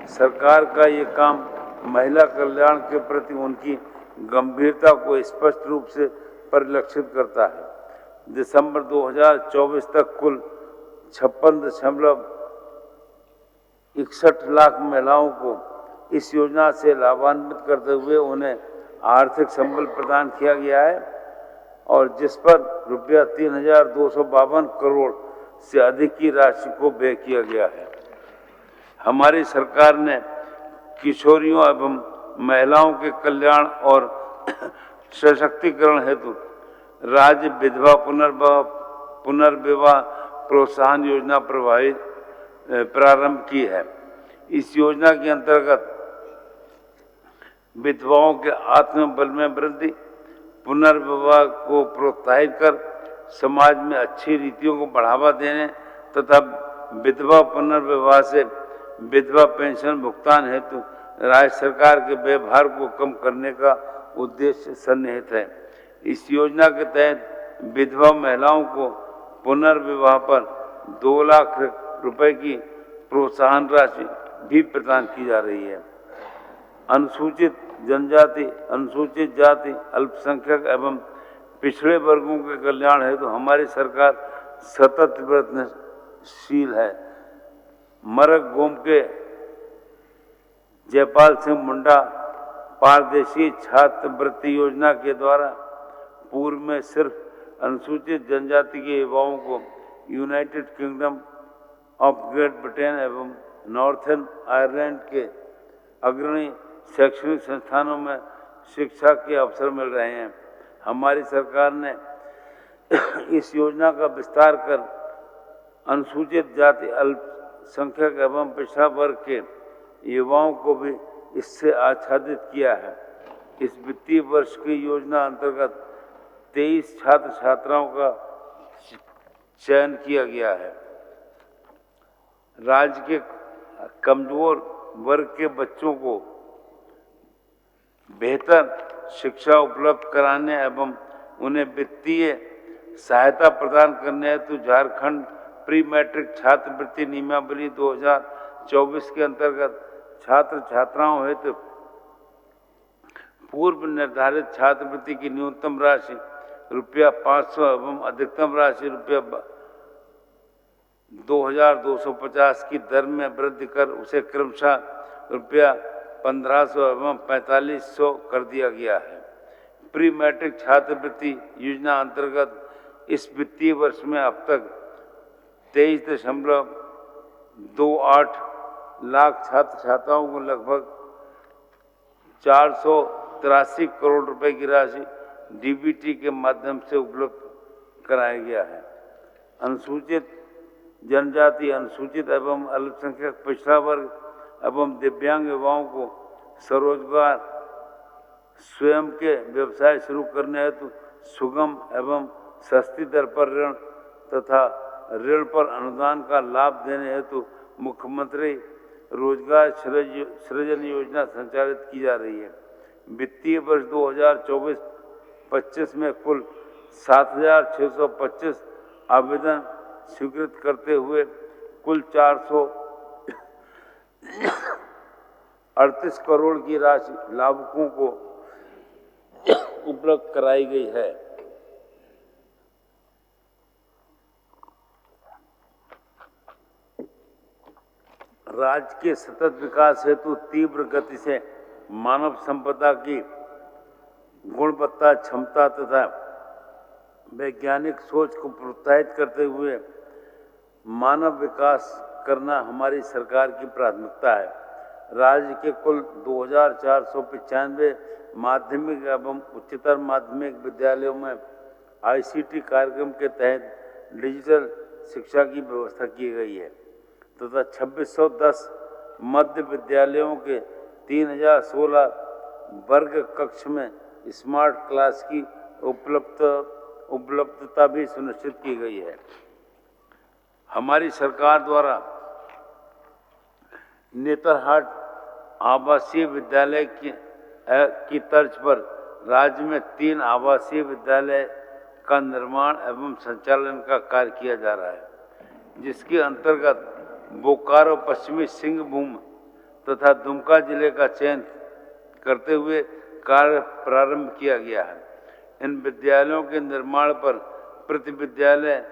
सरकार का ये काम महिला कल्याण के प्रति उनकी गंभीरता को स्पष्ट रूप से परिलक्षित करता है। दिसंबर 2024 तक कुल 56.61 लाख महिलाओं को इस योजना से लाभान्वित करते हुए उन्हें आर्थिक संबल प्रदान किया गया है और जिस पर रुपया 3,252 करोड़ से अधिक की राशि को व्यय किया गया है। हमारी सरकार ने किशोरियों एवं महिलाओं के कल्याण और सशक्तिकरण हेतु राज्य विधवा पुनर्विवाह प्रोत्साहन योजना प्रारंभ की है। इस योजना के अंतर्गत विधवाओं के आत्मबल में वृद्धि, पुनर्विवाह को प्रोत्साहित कर समाज में अच्छी रीतियों को बढ़ावा देने तथा विधवा पुनर्विवाह से विधवा पेंशन भुगतान हेतु राज्य सरकार के व्ययभार को कम करने का उद्देश्य सन्निहित है। इस योजना के तहत विधवा महिलाओं को पुनर्विवाह पर 2 लाख रुपए की प्रोत्साहन राशि भी प्रदान की जा रही है। अनुसूचित जनजाति, अनुसूचित जाति, अल्पसंख्यक एवं पिछड़े वर्गों के कल्याण हेतु हमारी सरकार सतत प्रयत्नशील है। मरग-गोम के जयपाल सिंह मुंडा पारदेशी छात्रवृत्ति योजना के द्वारा पूर्व में सिर्फ अनुसूचित जनजाति के युवाओं को United kingdom of great Britain एवं नॉर्थर्न आयरलैंड के अग्रणी शैक्षणिक संस्थानों में शिक्षा के अवसर मिल रहे हैं। हमारी सरकार ने इस योजना का विस्तार कर अनुसूचित जाति, अल्पसंख्यक एवं पिछड़ा वर्ग के युवाओं को भी इससे आच्छादित किया है। इस वित्तीय वर्ष की योजना अंतर्गत 23 छात्र छात्राओं का चयन किया गया है। राज्य के कमजोर वर्ग के बच्चों को बेहतर शिक्षा उपलब्ध कराने एवं उन्हें वित्तीय सहायता प्रदान करने हेतु झारखंड प्री मैट्रिक छात्रवृत्ति नियमावली 2024 के अंतर्गत छात्र छात्राओं हेतु पूर्व निर्धारित छात्रवृत्ति की न्यूनतम राशि ₹500 एवं अधिकतम राशि ₹2250 की दर में वृद्धि कर उसे क्रमशः ₹1500 एवं 4500 कर दिया गया है। प्री मैट्रिक छात्रवृत्ति योजना अंतर्गत इस वित्तीय वर्ष में अब तक 23.28 लाख छात्र छात्राओं को लगभग 483 करोड़ रुपए की राशि डीबीटी के माध्यम से उपलब्ध कराया गया है। अनुसूचित जनजाति, अनुसूचित एवं अल्पसंख्यक पिछड़ा वर्ग एवं दिव्यांग युवाओं को स्वरोजगार स्वयं के व्यवसाय शुरू करने हेतु सुगम एवं सस्ती दर पर ऋण तथा ऋण पर अनुदान का लाभ देने हेतु मुख्यमंत्री रोजगार सृजन योजना संचालित की जा रही है। वित्तीय वर्ष 2024-25 में कुल 7,625 आवेदन स्वीकृत करते हुए कुल 438 करोड़ की राशि लाभुकों को उपलब्ध कराई गई है। राज्य के सतत विकास हेतु तीव्र गति से मानव संपदा की गुणवत्ता, क्षमता तथा वैज्ञानिक सोच को प्रोत्साहित करते हुए मानव विकास करना हमारी सरकार की प्राथमिकता है। राज्य के कुल 2,495 माध्यमिक एवं उच्चतर माध्यमिक विद्यालयों में आईसीटी कार्यक्रम के तहत डिजिटल शिक्षा की व्यवस्था की गई है तथा 2610 मध्य विद्यालयों के 3016 वर्ग कक्ष में स्मार्ट क्लास की उपलब्धता भी सुनिश्चित की गई है। हमारी सरकार द्वारा नेतरहाट आवासीय विद्यालय की तर्ज पर राज्य में 3 आवासीय विद्यालय का निर्माण एवं संचालन का कार्य किया जा रहा है, जिसके अंतर्गत बोकारो, पश्चिमी सिंहभूम तथा दुमका जिले का चयन करते हुए कार्य प्रारंभ किया गया है। इन विद्यालयों के निर्माण पर प्रति विद्यालय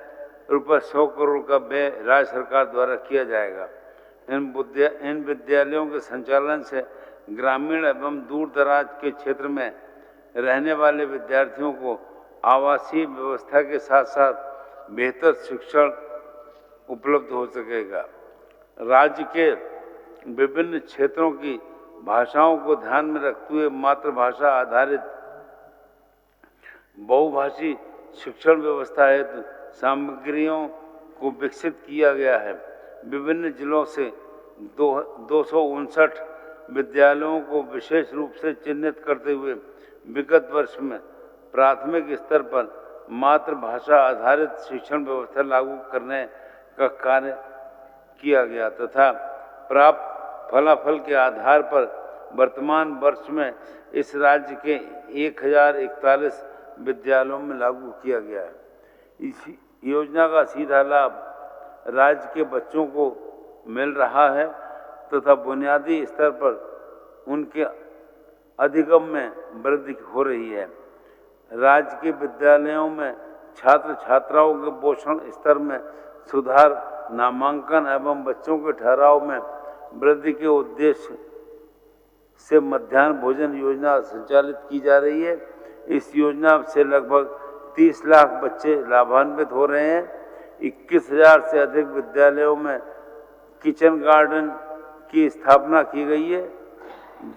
₹100 करोड़ का व्यय राज्य सरकार द्वारा किया जाएगा। इन विद्यालयों के संचालन से ग्रामीण एवं दूर दराज के क्षेत्र में रहने वाले विद्यार्थियों को आवासीय व्यवस्था के साथ साथ बेहतर शिक्षण उपलब्ध हो सकेगा। राज्य के विभिन्न क्षेत्रों की भाषाओं को ध्यान में रखते हुए मातृभाषा आधारित बहुभाषी शिक्षण व्यवस्था हेतु सामग्रियों को विकसित किया गया है। विभिन्न जिलों से 259 विद्यालयों को विशेष रूप से चिन्हित करते हुए विगत वर्ष में प्राथमिक स्तर पर मातृभाषा आधारित शिक्षण व्यवस्था लागू करने का कार्य किया गया तथा प्राप्त फलाफल के आधार पर वर्तमान वर्ष में इस राज्य के 1041 विद्यालयों में लागू किया गया है। इस योजना का सीधा लाभ राज्य के बच्चों को मिल रहा है तथा बुनियादी स्तर पर उनके अधिगम में वृद्धि हो रही है। राज्य के विद्यालयों में छात्र छात्राओं के पोषण स्तर में सुधार, नामांकन एवं बच्चों के ठहराव में वृद्धि के उद्देश्य से मध्याह्न भोजन योजना संचालित की जा रही है। इस योजना से लगभग 30 लाख बच्चे लाभान्वित हो रहे हैं। 21,000 से अधिक विद्यालयों में किचन गार्डन की स्थापना की गई है,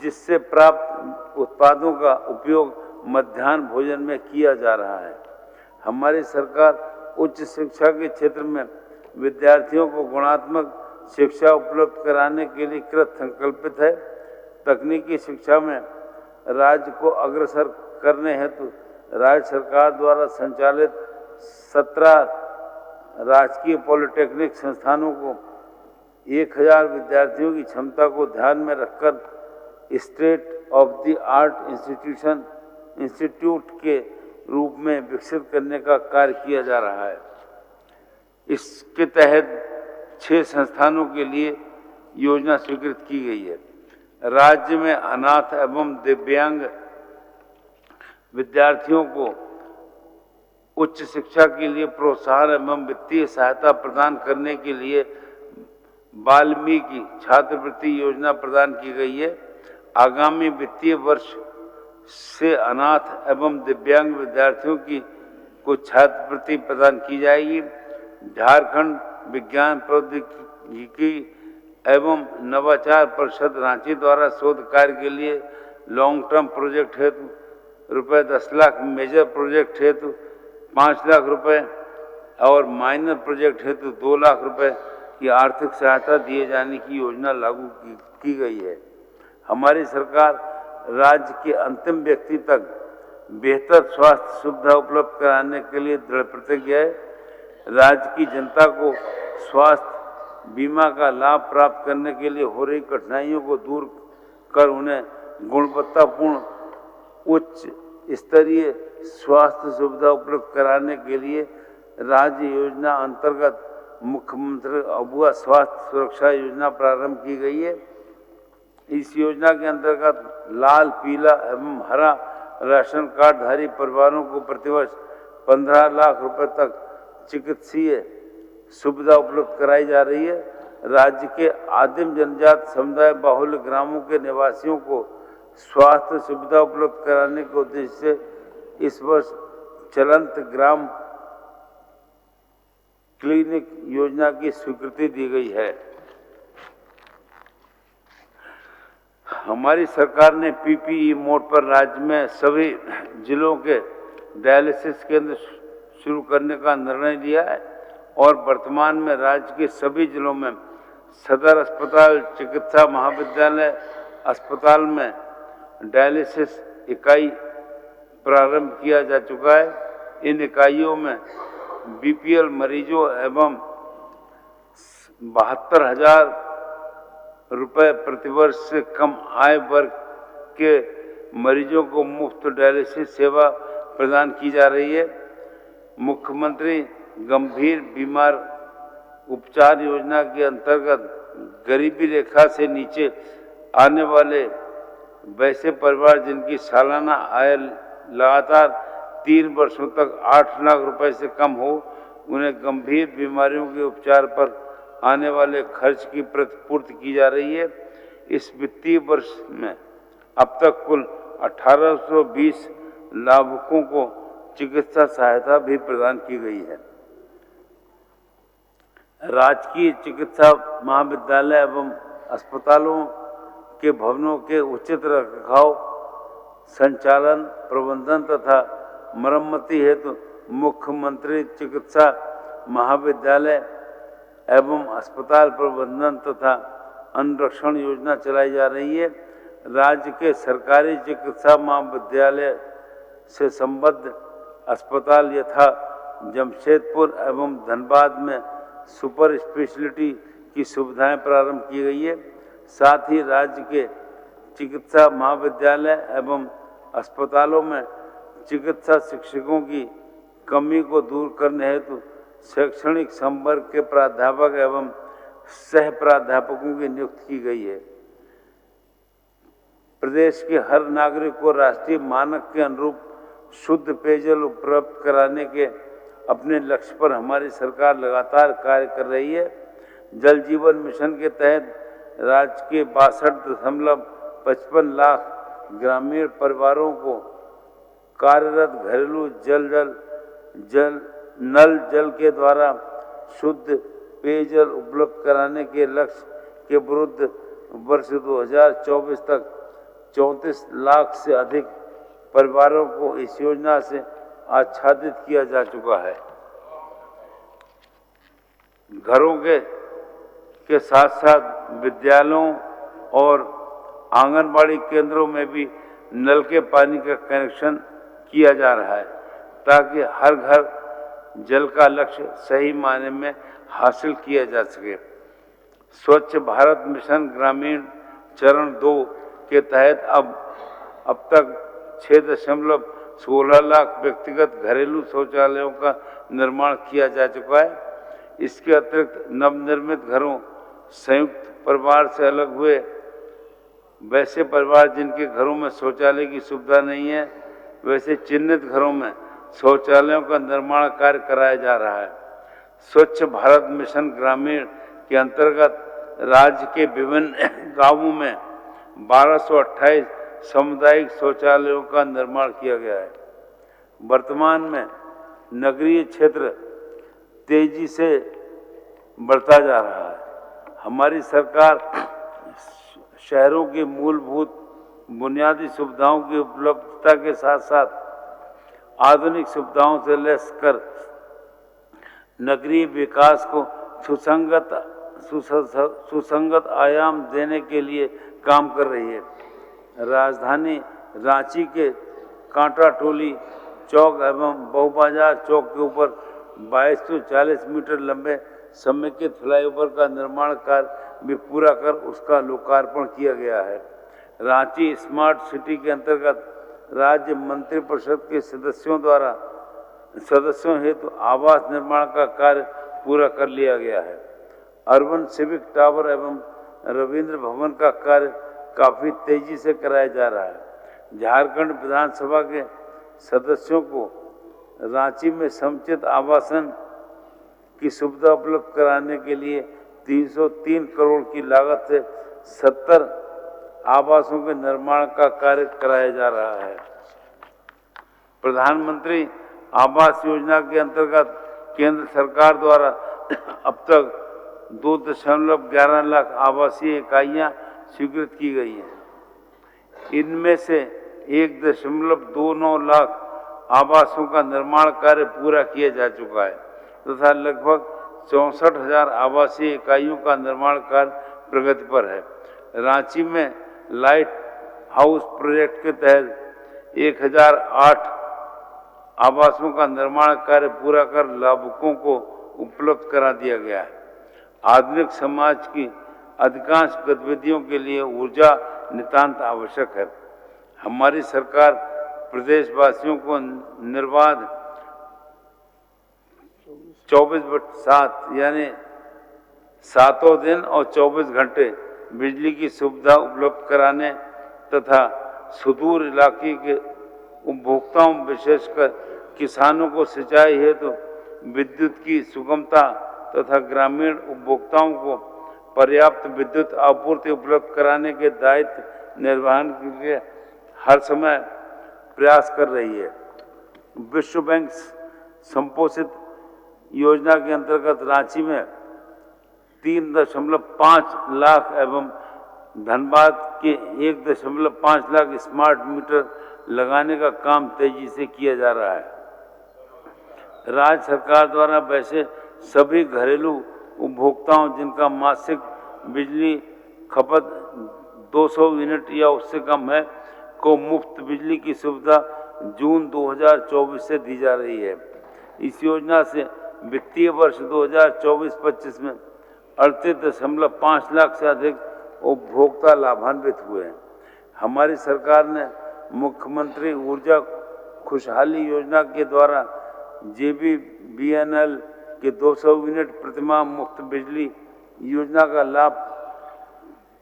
जिससे प्राप्त उत्पादों का उपयोग मध्याह्न भोजन में किया जा रहा है। हमारी सरकार उच्च शिक्षा के क्षेत्र में विद्यार्थियों को गुणात्मक शिक्षा उपलब्ध कराने के लिए कृत संकल्पित है। तकनीकी शिक्षा में राज्य को अग्रसर करने हेतु राज्य सरकार द्वारा संचालित 17 राजकीय पॉलिटेक्निक संस्थानों को 1000 विद्यार्थियों की क्षमता को ध्यान में रखकर state of the art institute के रूप में विकसित करने का कार्य किया जा रहा है। इसके तहत 6 संस्थानों के लिए योजना स्वीकृत की गई है। राज्य में अनाथ एवं दिव्यांग विद्यार्थियों को उच्च शिक्षा के लिए प्रोत्साहन एवं वित्तीय सहायता प्रदान करने के लिए वाल्मीकि छात्रवृत्ति योजना प्रदान की गई है। आगामी वित्तीय वर्ष से अनाथ एवं दिव्यांग विद्यार्थियों को छात्रवृत्ति प्रदान की जाएगी। झारखंड विज्ञान प्रौद्योगिकी एवं नवाचार परिषद रांची द्वारा शोध कार्य के लिए लॉन्ग टर्म प्रोजेक्ट हेतु रुपये 10 लाख, मेजर प्रोजेक्ट हेतु 5 लाख रुपए और माइनर प्रोजेक्ट हेतु 2 लाख रुपए की आर्थिक सहायता दिए जाने की योजना लागू की गई है। हमारी सरकार राज्य के अंतिम व्यक्ति तक बेहतर स्वास्थ्य सुविधा उपलब्ध कराने के लिए दृढ़ प्रतिज्ञ है। राज्य की जनता को स्वास्थ्य बीमा का लाभ प्राप्त करने के लिए हो रही कठिनाइयों को दूर कर उन्हें गुणवत्तापूर्ण उच्च स्तरीय स्वास्थ्य सुविधा उपलब्ध कराने के लिए राज्य योजना अंतर्गत मुख्यमंत्री अबुआ स्वास्थ्य सुरक्षा योजना प्रारंभ की गई है। इस योजना के अंतर्गत लाल, पीला एवं हरा राशन कार्डधारी परिवारों को प्रतिवर्ष 15 लाख रुपए तक चिकित्सीय सुविधा उपलब्ध कराई जा रही है। राज्य के आदिम जनजाति समुदाय बाहुल्य ग्रामों के निवासियों को स्वास्थ्य सुविधा उपलब्ध कराने के उद्देश्य से इस वर्ष चलंत ग्राम क्लिनिक योजना की स्वीकृति दी गई है। हमारी सरकार ने पीपीई मोड पर राज्य में सभी जिलों के डायलिसिस केंद्र शुरू करने का निर्णय लिया है और वर्तमान में राज्य के सभी जिलों में सदर अस्पताल, चिकित्सा महाविद्यालय अस्पताल में डायलिसिस इकाई प्रारंभ किया जा चुका है। इन इकाइयों में बीपीएल मरीजों एवं 72,000 रुपये प्रतिवर्ष से कम आय वर्ग के मरीजों को मुफ्त डायलिसिस सेवा प्रदान की जा रही है। मुख्यमंत्री गंभीर बीमार उपचार योजना के अंतर्गत गरीबी रेखा से नीचे आने वाले वैसे परिवार जिनकी सालाना आय लगातार 3 वर्षों तक 8 लाख रुपए से कम हो, उन्हें गंभीर बीमारियों के उपचार पर आने वाले खर्च की प्रतिपूर्ति की जा रही है। इस वित्तीय वर्ष में अब तक कुल 1820 लाभुकों को चिकित्सा सहायता भी प्रदान की गई है। राजकीय चिकित्सा महाविद्यालय एवं अस्पतालों के भवनों के उचित रखरखाव, संचालन, प्रबंधन तथा मरम्मति हेतु मुख्यमंत्री चिकित्सा महाविद्यालय एवं अस्पताल प्रबंधन तथा अनुरक्षण योजना चलाई जा रही है। राज्य के सरकारी चिकित्सा महाविद्यालय से संबद्ध अस्पताल यथा जमशेदपुर एवं धनबाद में सुपर स्पेशलिटी की सुविधाएं प्रारंभ की गई है। साथ ही राज्य के चिकित्सा महाविद्यालय एवं अस्पतालों में चिकित्सा शिक्षकों की कमी को दूर करने हेतु शैक्षणिक संवर्ग के प्राध्यापक एवं सह प्राध्यापकों की नियुक्ति की गई है। प्रदेश के हर नागरिक को राष्ट्रीय मानक के अनुरूप शुद्ध पेयजल उपलब्ध कराने के अपने लक्ष्य पर हमारी सरकार लगातार कार्य कर रही है। जल जीवन मिशन के तहत राज्य के 62.55 लाख ग्रामीण परिवारों को कार्यरत घरेलू नल जल के द्वारा शुद्ध पेयजल उपलब्ध कराने के लक्ष्य के विरुद्ध वर्ष 2024 तक 34 लाख से अधिक परिवारों को इस योजना से आच्छादित किया जा चुका है। घरों के साथ साथ विद्यालयों और आंगनबाड़ी केंद्रों में भी नल के पानी का कनेक्शन किया जा रहा है, ताकि हर घर जल का लक्ष्य सही मायने में हासिल किया जा सके। स्वच्छ भारत मिशन ग्रामीण चरण 2 के तहत अब तक 6.16 लाख व्यक्तिगत घरेलू शौचालयों का निर्माण किया जा चुका है। इसके अतिरिक्त नवनिर्मित घरों, संयुक्त परिवार से अलग हुए वैसे परिवार जिनके घरों में शौचालय की सुविधा नहीं है, वैसे चिन्हित घरों में शौचालयों का निर्माण कार्य कराया जा रहा है। स्वच्छ भारत मिशन ग्रामीण के अंतर्गत राज्य के विभिन्न गांवों में 1228 सामुदायिक शौचालयों का निर्माण किया गया है। वर्तमान में नगरीय क्षेत्र तेजी से बढ़ता जा रहा है। हमारी सरकार शहरों की मूलभूत बुनियादी सुविधाओं की उपलब्धता के साथ साथ आधुनिक सुविधाओं से लैस कर नगरीय विकास को सुसंगत आयाम देने के लिए काम कर रही है। राजधानी रांची के कांटा टोली चौक एवं बहुबाजार चौक के ऊपर 2240 मीटर लंबे समेकित फ्लाईओवर का निर्माण कार्य भी पूरा कर उसका लोकार्पण किया गया है। रांची स्मार्ट सिटी के अंतर्गत राज्य मंत्रिपरिषद के सदस्यों हेतु आवास निर्माण का कार्य पूरा कर लिया गया है। अर्बन सिविक टावर एवं रविंद्र भवन का कार्य काफी तेजी से कराया जा रहा है। झारखंड विधानसभा के सदस्यों को रांची में समुचित आवासन की सुविधा उपलब्ध कराने के लिए 303 करोड़ की लागत से 70 आवासों के निर्माण का कार्य कराया जा रहा है। प्रधानमंत्री आवास योजना के अंतर्गत केंद्र सरकार द्वारा अब तक 2.11 लाख आवासीय इकाइयां स्वीकृत की गई हैं। इनमें से 1.29 लाख आवासों का निर्माण कार्य पूरा किया जा चुका है तथा लगभग 64,000 आवासीय इकाइयों का निर्माण कार्य प्रगति पर है। रांची में लाइट हाउस प्रोजेक्ट के तहत 1008 आवासों का निर्माण कार्य पूरा कर लाभुकों को उपलब्ध करा दिया गया है। आधुनिक समाज की अधिकांश गतिविधियों के लिए ऊर्जा नितांत आवश्यक है। हमारी सरकार प्रदेशवासियों को निर्बाध 24/7 यानी 7 दिन और 24 घंटे बिजली की सुविधा उपलब्ध कराने तथा सुदूर इलाके के उपभोक्ताओं विशेषकर किसानों को सिंचाई हेतु विद्युत की सुगमता तथा ग्रामीण उपभोक्ताओं को पर्याप्त विद्युत आपूर्ति उपलब्ध कराने के दायित्व निर्वहन के लिए हर समय प्रयास कर रही है। विश्व बैंक संपोषित योजना के अंतर्गत रांची में 3.5 लाख एवं धनबाद के 1.5 लाख स्मार्ट मीटर लगाने का काम तेजी से किया जा रहा है। राज्य सरकार द्वारा वैसे सभी घरेलू उपभोक्ताओं जिनका मासिक बिजली खपत 200 यूनिट या उससे कम है को मुफ्त बिजली की सुविधा जून 2024 से दी जा रही है। इस योजना से वित्तीय वर्ष 2024-25 में 38.5 लाख से अधिक उपभोक्ता लाभान्वित हुए हैं। हमारी सरकार ने मुख्यमंत्री ऊर्जा खुशहाली योजना के द्वारा JBVNL के 200 यूनिट प्रतिमाह मुफ्त बिजली योजना का लाभ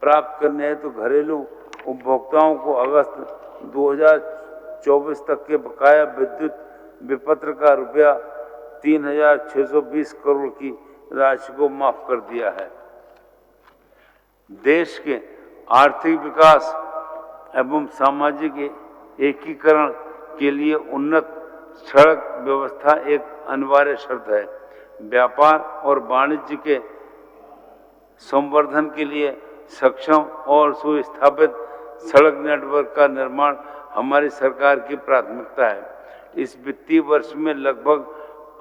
प्राप्त करने हेतु घरेलू उपभोक्ताओं को अगस्त 2024 तक के बकाया विद्युत विपत्र का रुपया 3,620 करोड़ की राशि को माफ कर दिया है। देश के आर्थिक विकास एवं सामाजिक एकीकरण के लिए उन्नत सड़क व्यवस्था एक अनिवार्य शर्त है। व्यापार और वाणिज्य के संवर्धन के लिए सक्षम और सुस्थापित सड़क नेटवर्क का निर्माण हमारी सरकार की प्राथमिकता है। इस वित्तीय वर्ष में लगभग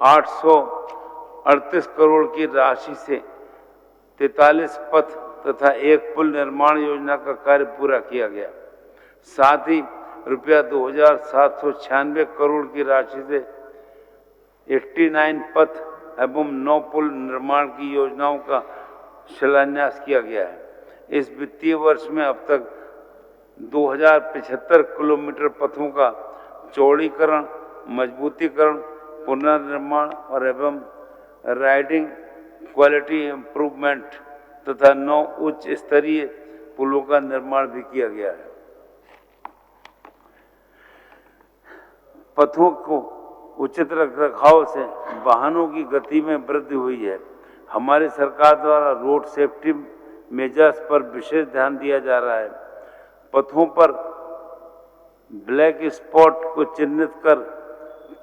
838 करोड़ की राशि से 43 पथ तथा एक पुल निर्माण योजना का कार्य पूरा किया गया। साथ ही रुपया 2,796 करोड़ की राशि से 89 पथ एवं 9 पुल निर्माण की योजनाओं का शिलान्यास किया गया है। इस वित्तीय वर्ष में अब तक 2,075 किलोमीटर पथों का चौड़ीकरण, मजबूतीकरण, पुनर्निर्माण और एवं राइडिंग क्वालिटी इम्प्रूवमेंट तथा 9 उच्च स्तरीय पुलों का निर्माण भी किया गया है। पथों को उचित रखरखाव से वाहनों की गति में वृद्धि हुई है। हमारी सरकार द्वारा रोड सेफ्टी मेजर्स पर विशेष ध्यान दिया जा रहा है। पथों पर ब्लैक स्पॉट को चिन्हित कर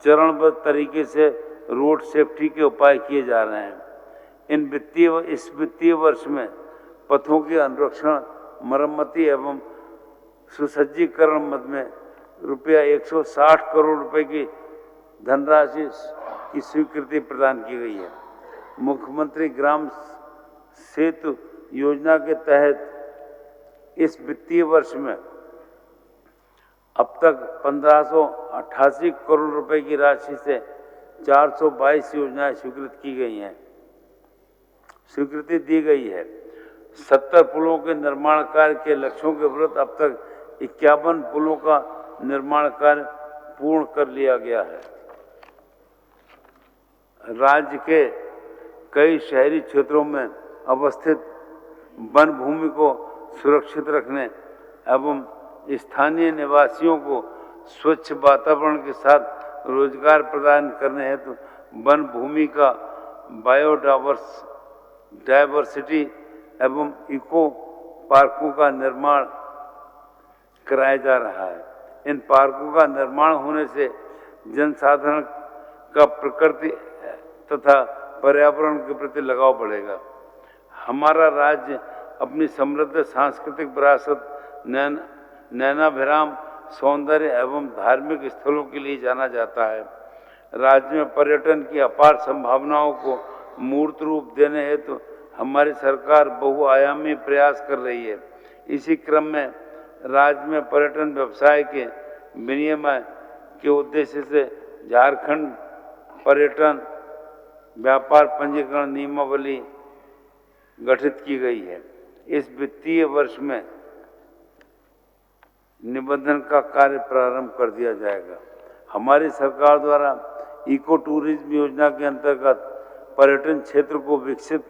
चरणबद्ध तरीके से रोड सेफ्टी के उपाय किए जा रहे हैं। इस वित्तीय वर्ष में पथों के अनुरक्षण, मरम्मति एवं सुसज्जीकरण मद में रुपया 160 करोड़ रुपए की धनराशि की स्वीकृति प्रदान की गई है। मुख्यमंत्री ग्राम सेतु योजना के तहत इस वित्तीय वर्ष में अब तक 1588 करोड़ रुपए की राशि से 422 योजनाएं स्वीकृति दी गई है। 70 पुलों के निर्माण कार्य के लक्ष्यों के विरुद्ध अब तक 51 पुलों का निर्माण कार्य पूर्ण कर लिया गया है। राज्य के कई शहरी क्षेत्रों में अवस्थित वन भूमि को सुरक्षित रखने एवं स्थानीय निवासियों को स्वच्छ वातावरण के साथ रोजगार प्रदान करने हेतु वन भूमि का डायवर्सिटी एवं इको पार्कों का निर्माण कराया जा रहा है। इन पार्कों का निर्माण होने से जनसाधारण का प्रकृति तथा पर्यावरण के प्रति लगाव बढ़ेगा। हमारा राज्य अपनी समृद्ध सांस्कृतिक विरासत, नैनाभिराम सौंदर्य एवं धार्मिक स्थलों के लिए जाना जाता है। राज्य में पर्यटन की अपार संभावनाओं को मूर्त रूप देने हेतु हमारी सरकार बहुआयामी प्रयास कर रही है। इसी क्रम में राज्य में पर्यटन व्यवसाय के विनियमन के उद्देश्य से झारखंड पर्यटन व्यापार पंजीकरण नियमावली गठित की गई है। इस वित्तीय वर्ष में निबंधन का कार्य प्रारंभ कर दिया जाएगा। हमारी सरकार द्वारा इको टूरिज्म योजना के अंतर्गत पर्यटन क्षेत्र को विकसित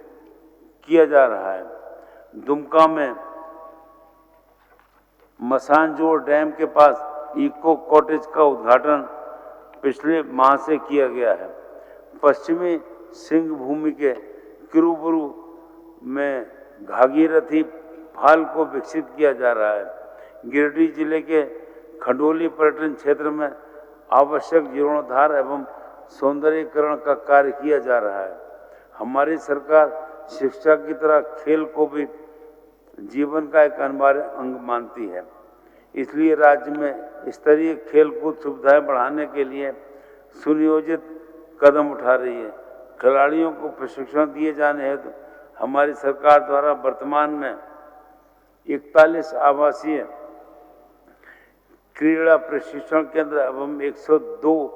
किया जा रहा है। दुमका में मसानजोर डैम के पास इको कॉटेज का उद्घाटन पिछले माह से किया गया है। पश्चिमी सिंह भूमि के किरुबुरु में घागीरथी फाल को विकसित किया जा रहा है। गिरिडीह जिले के खंडोली पर्यटन क्षेत्र में आवश्यक जीर्णोद्धार एवं सौंदर्यीकरण का कार्य किया जा रहा है। हमारी सरकार शिक्षा की तरह खेल को भी जीवन का एक अनिवार्य अंग मानती है। इसलिए राज्य में स्तरीय खेलकूद सुविधाएं बढ़ाने के लिए सुनियोजित कदम उठा रही है। खिलाड़ियों को प्रशिक्षण दिए जाने हेतु हमारी सरकार द्वारा वर्तमान में 41 आवासीय क्रीड़ा प्रशिक्षण केंद्र एवं 102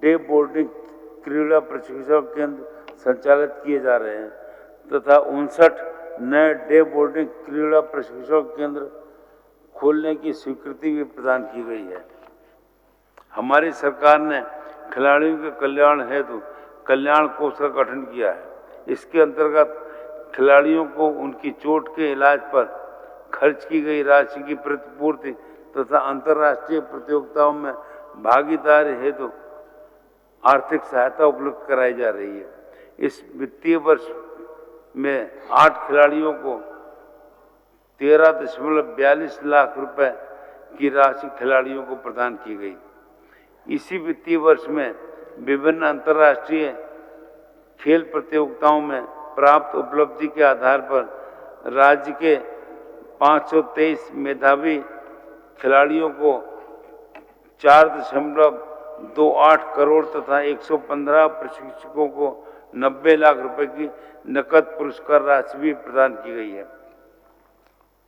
डे बोर्डिंग क्रीड़ा प्रशिक्षण केंद्र संचालित किए जा रहे हैं तथा 59 नए डे बोर्डिंग क्रीड़ा प्रशिक्षण केंद्र खोलने की स्वीकृति भी प्रदान की गई है। हमारी सरकार ने खिलाड़ियों के कल्याण हेतु कल्याण कोष का गठन किया है। इसके अंतर्गत खिलाड़ियों को उनकी चोट के इलाज पर खर्च की गई राशि की प्रतिपूर्ति तथा अंतर्राष्ट्रीय प्रतियोगिताओं में भागीदारी हेतु आर्थिक सहायता उपलब्ध कराई जा रही है। इस वित्तीय वर्ष में 8 खिलाड़ियों को 13.42 लाख रुपए की राशि खिलाड़ियों को प्रदान की गई। इसी वित्तीय वर्ष में विभिन्न अंतर्राष्ट्रीय खेल प्रतियोगिताओं में प्राप्त उपलब्धि के आधार पर राज्य के 523 मेधावी खिलाड़ियों को 4.28 करोड़ तथा 115 प्रशिक्षकों को 90 लाख रुपए की नकद पुरस्कार राशि भी प्रदान की गई है।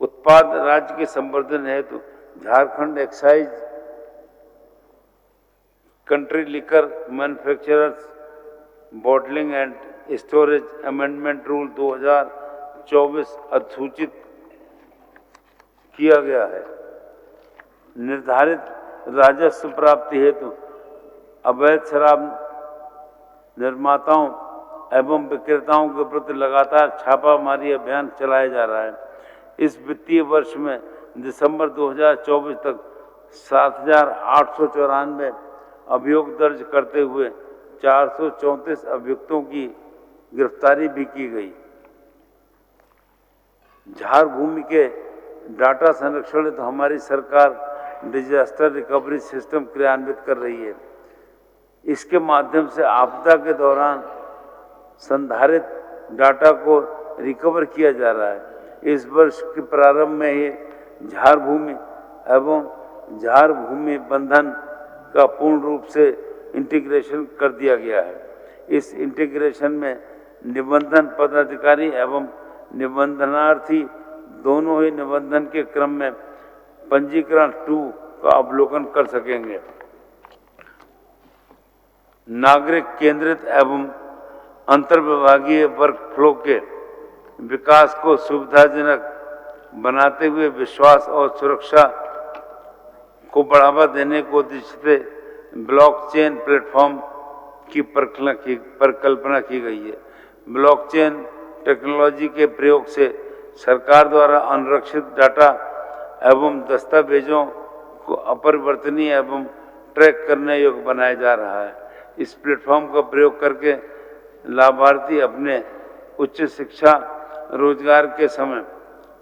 उत्पाद राज्य के संवर्धन हेतु Jharkhand excise country liquor manufacturers bottling and storage amendment rule 2024 अधिसूचित किया गया है। निर्धारित राजस्व प्राप्ति हेतु अवैध शराब निर्माताओं एवं विक्रेताओं के प्रति लगातार छापामारी अभियान चलाया जा रहा है। इस वित्तीय वर्ष में दिसंबर 2024 तक 7,894 अभियोग दर्ज करते हुए 434 अभियुक्तों की गिरफ्तारी भी की गई। झार भूमि के डाटा संरक्षण हेतु हमारी सरकार डिजास्टर रिकवरी सिस्टम क्रियान्वित कर रही है। इसके माध्यम से आपदा के दौरान संधारित डाटा को रिकवर किया जा रहा है। इस वर्ष के प्रारंभ में ही झार भूमि एवं झार भूमि बंधन का पूर्ण रूप से इंटीग्रेशन कर दिया गया है। इस इंटीग्रेशन में निबंधन पदाधिकारी एवं निबंधनार्थी दोनों ही निबंधन के क्रम में पंजीकरण 2 का अवलोकन कर सकेंगे। नागरिक केंद्रित एवं अंतर्विभागीय वर्क फ्लो के विकास को सुविधाजनक बनाते हुए विश्वास और सुरक्षा को बढ़ावा देने को उद्देश्य से ब्लॉकचेन प्लेटफॉर्म की परिकल्पना की गई है। ब्लॉकचेन टेक्नोलॉजी के प्रयोग से सरकार द्वारा अनुरक्षित डाटा एवं दस्तावेजों को अपरिवर्तनीय एवं ट्रैक करने योग्य बनाया जा रहा है। इस प्लेटफॉर्म का प्रयोग करके लाभार्थी अपने उच्च शिक्षा रोजगार के समय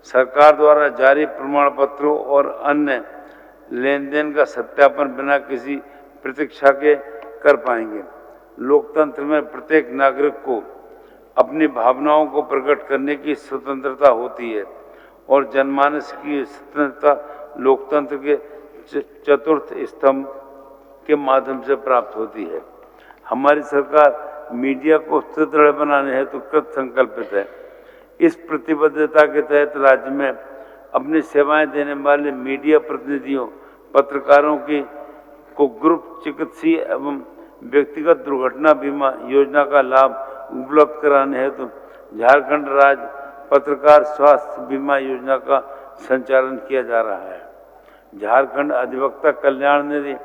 सरकार द्वारा जारी प्रमाण पत्रों और अन्य लेन देन का सत्यापन बिना किसी प्रतीक्षा के कर पाएंगे। लोकतंत्र में प्रत्येक नागरिक को अपनी भावनाओं को प्रकट करने की स्वतंत्रता होती है और जनमानस की स्वतंत्रता लोकतंत्र के चतुर्थ स्तंभ के माध्यम से प्राप्त होती है। हमारी सरकार मीडिया को सुदृढ़ बनाने हेतु कृत संकल्पित है। इस प्रतिबद्धता के तहत राज्य में अपनी सेवाएं देने वाले मीडिया प्रतिनिधियों पत्रकारों को ग्रुप चिकित्सीय एवं व्यक्तिगत दुर्घटना बीमा योजना का लाभ उपलब्ध कराने हेतु झारखंड राज्य पत्रकार स्वास्थ्य बीमा योजना का संचालन किया जा रहा है। झारखंड अधिवक्ता कल्याण निधि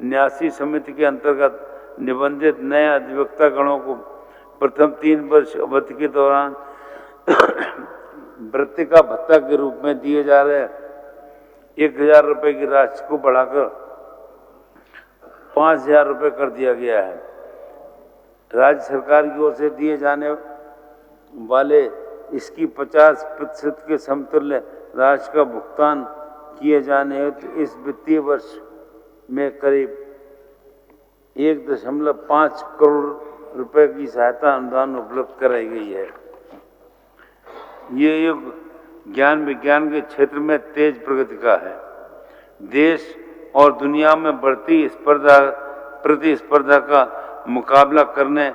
न्यासी समिति के अंतर्गत निबंधित नए अधिवक्ता गणों को प्रथम 3 वर्ष अवधि के दौरान वृत्ति का भत्ता के रूप में दिए जा रहे 1,000 रुपये की राशि को बढ़ाकर 5,000 रुपये कर दिया गया है। राज्य सरकार की ओर से दिए जाने वाले इसकी 50% के समतुल्य राशि का भुगतान किए जाने हेतु इस वित्तीय वर्ष में करीब 1.5 करोड़ रुपए की सहायता अनुदान उपलब्ध कराई गई है। ये युग ज्ञान विज्ञान के क्षेत्र में तेज प्रगति का है। देश और दुनिया में बढ़ती प्रतिस्पर्धा का मुकाबला करने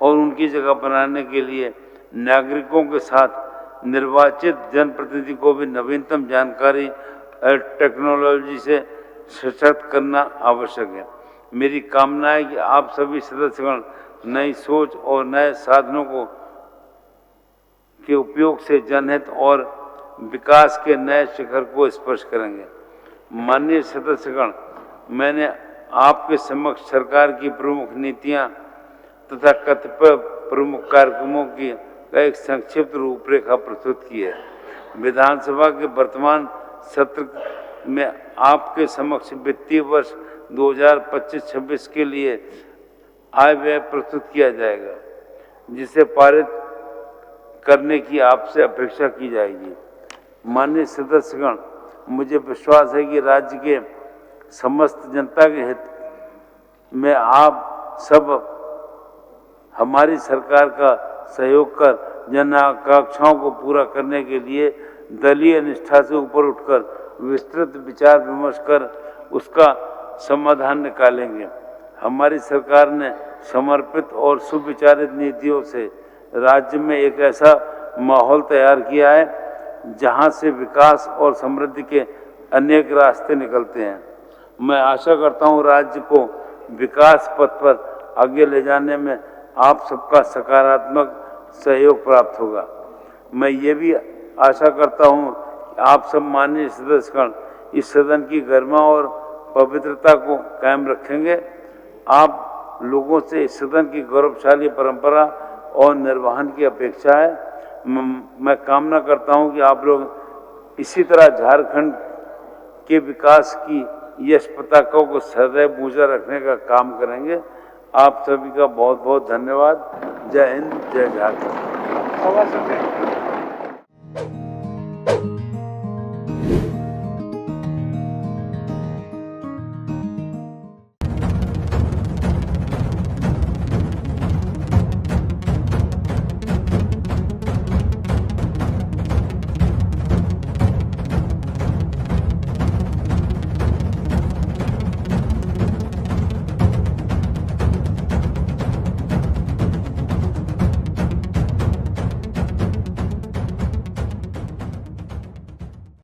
और उनकी जगह बनाने के लिए नागरिकों के साथ निर्वाचित जनप्रतिनिधि को भी नवीनतम जानकारी और टेक्नोलॉजी से सशक्त करना आवश्यक है। मेरी कामना है कि आप सभी सदस्यगण नई सोच और नए साधनों के उपयोग से जनहित और विकास के नए शिखर को स्पर्श करेंगे। माननीय सदस्यगण, मैंने आपके समक्ष सरकार की प्रमुख नीतियां तथा कतिपय प्रमुख कार्यक्रमों की एक संक्षिप्त रूपरेखा प्रस्तुत की है। विधानसभा के वर्तमान सत्र में आपके समक्ष वित्तीय वर्ष 2025-26 के लिए आय व्यय प्रस्तुत किया जाएगा, जिसे पारित करने की आपसे अपेक्षा की जाएगी। माननीय सदस्यगण, मुझे विश्वास है कि राज्य के समस्त जनता के हित में आप सब हमारी सरकार का सहयोग कर जन आकांक्षाओं को पूरा करने के लिए दलीय निष्ठा से ऊपर उठकर विस्तृत विचार विमर्श कर उसका समाधान निकालेंगे। हमारी सरकार ने समर्पित और सुविचारित नीतियों से राज्य में एक ऐसा माहौल तैयार किया है जहां से विकास और समृद्धि के अनेक रास्ते निकलते हैं। मैं आशा करता हूं राज्य को विकास पथ पर आगे ले जाने में आप सबका सकारात्मक सहयोग प्राप्त होगा। मैं ये भी आशा करता हूं कि आप सब माननीय सदस्यगण इस सदन की गरिमा और पवित्रता को कायम रखेंगे। आप लोगों से इस सदन की गौरवशाली परंपरा और निर्वहन की अपेक्षा है। मैं कामना करता हूं कि आप लोग इसी तरह झारखंड के विकास की यश पताका को सदैव ऊंचा रखने का काम करेंगे। आप सभी का बहुत बहुत धन्यवाद। जय हिंद, जय झारखंड।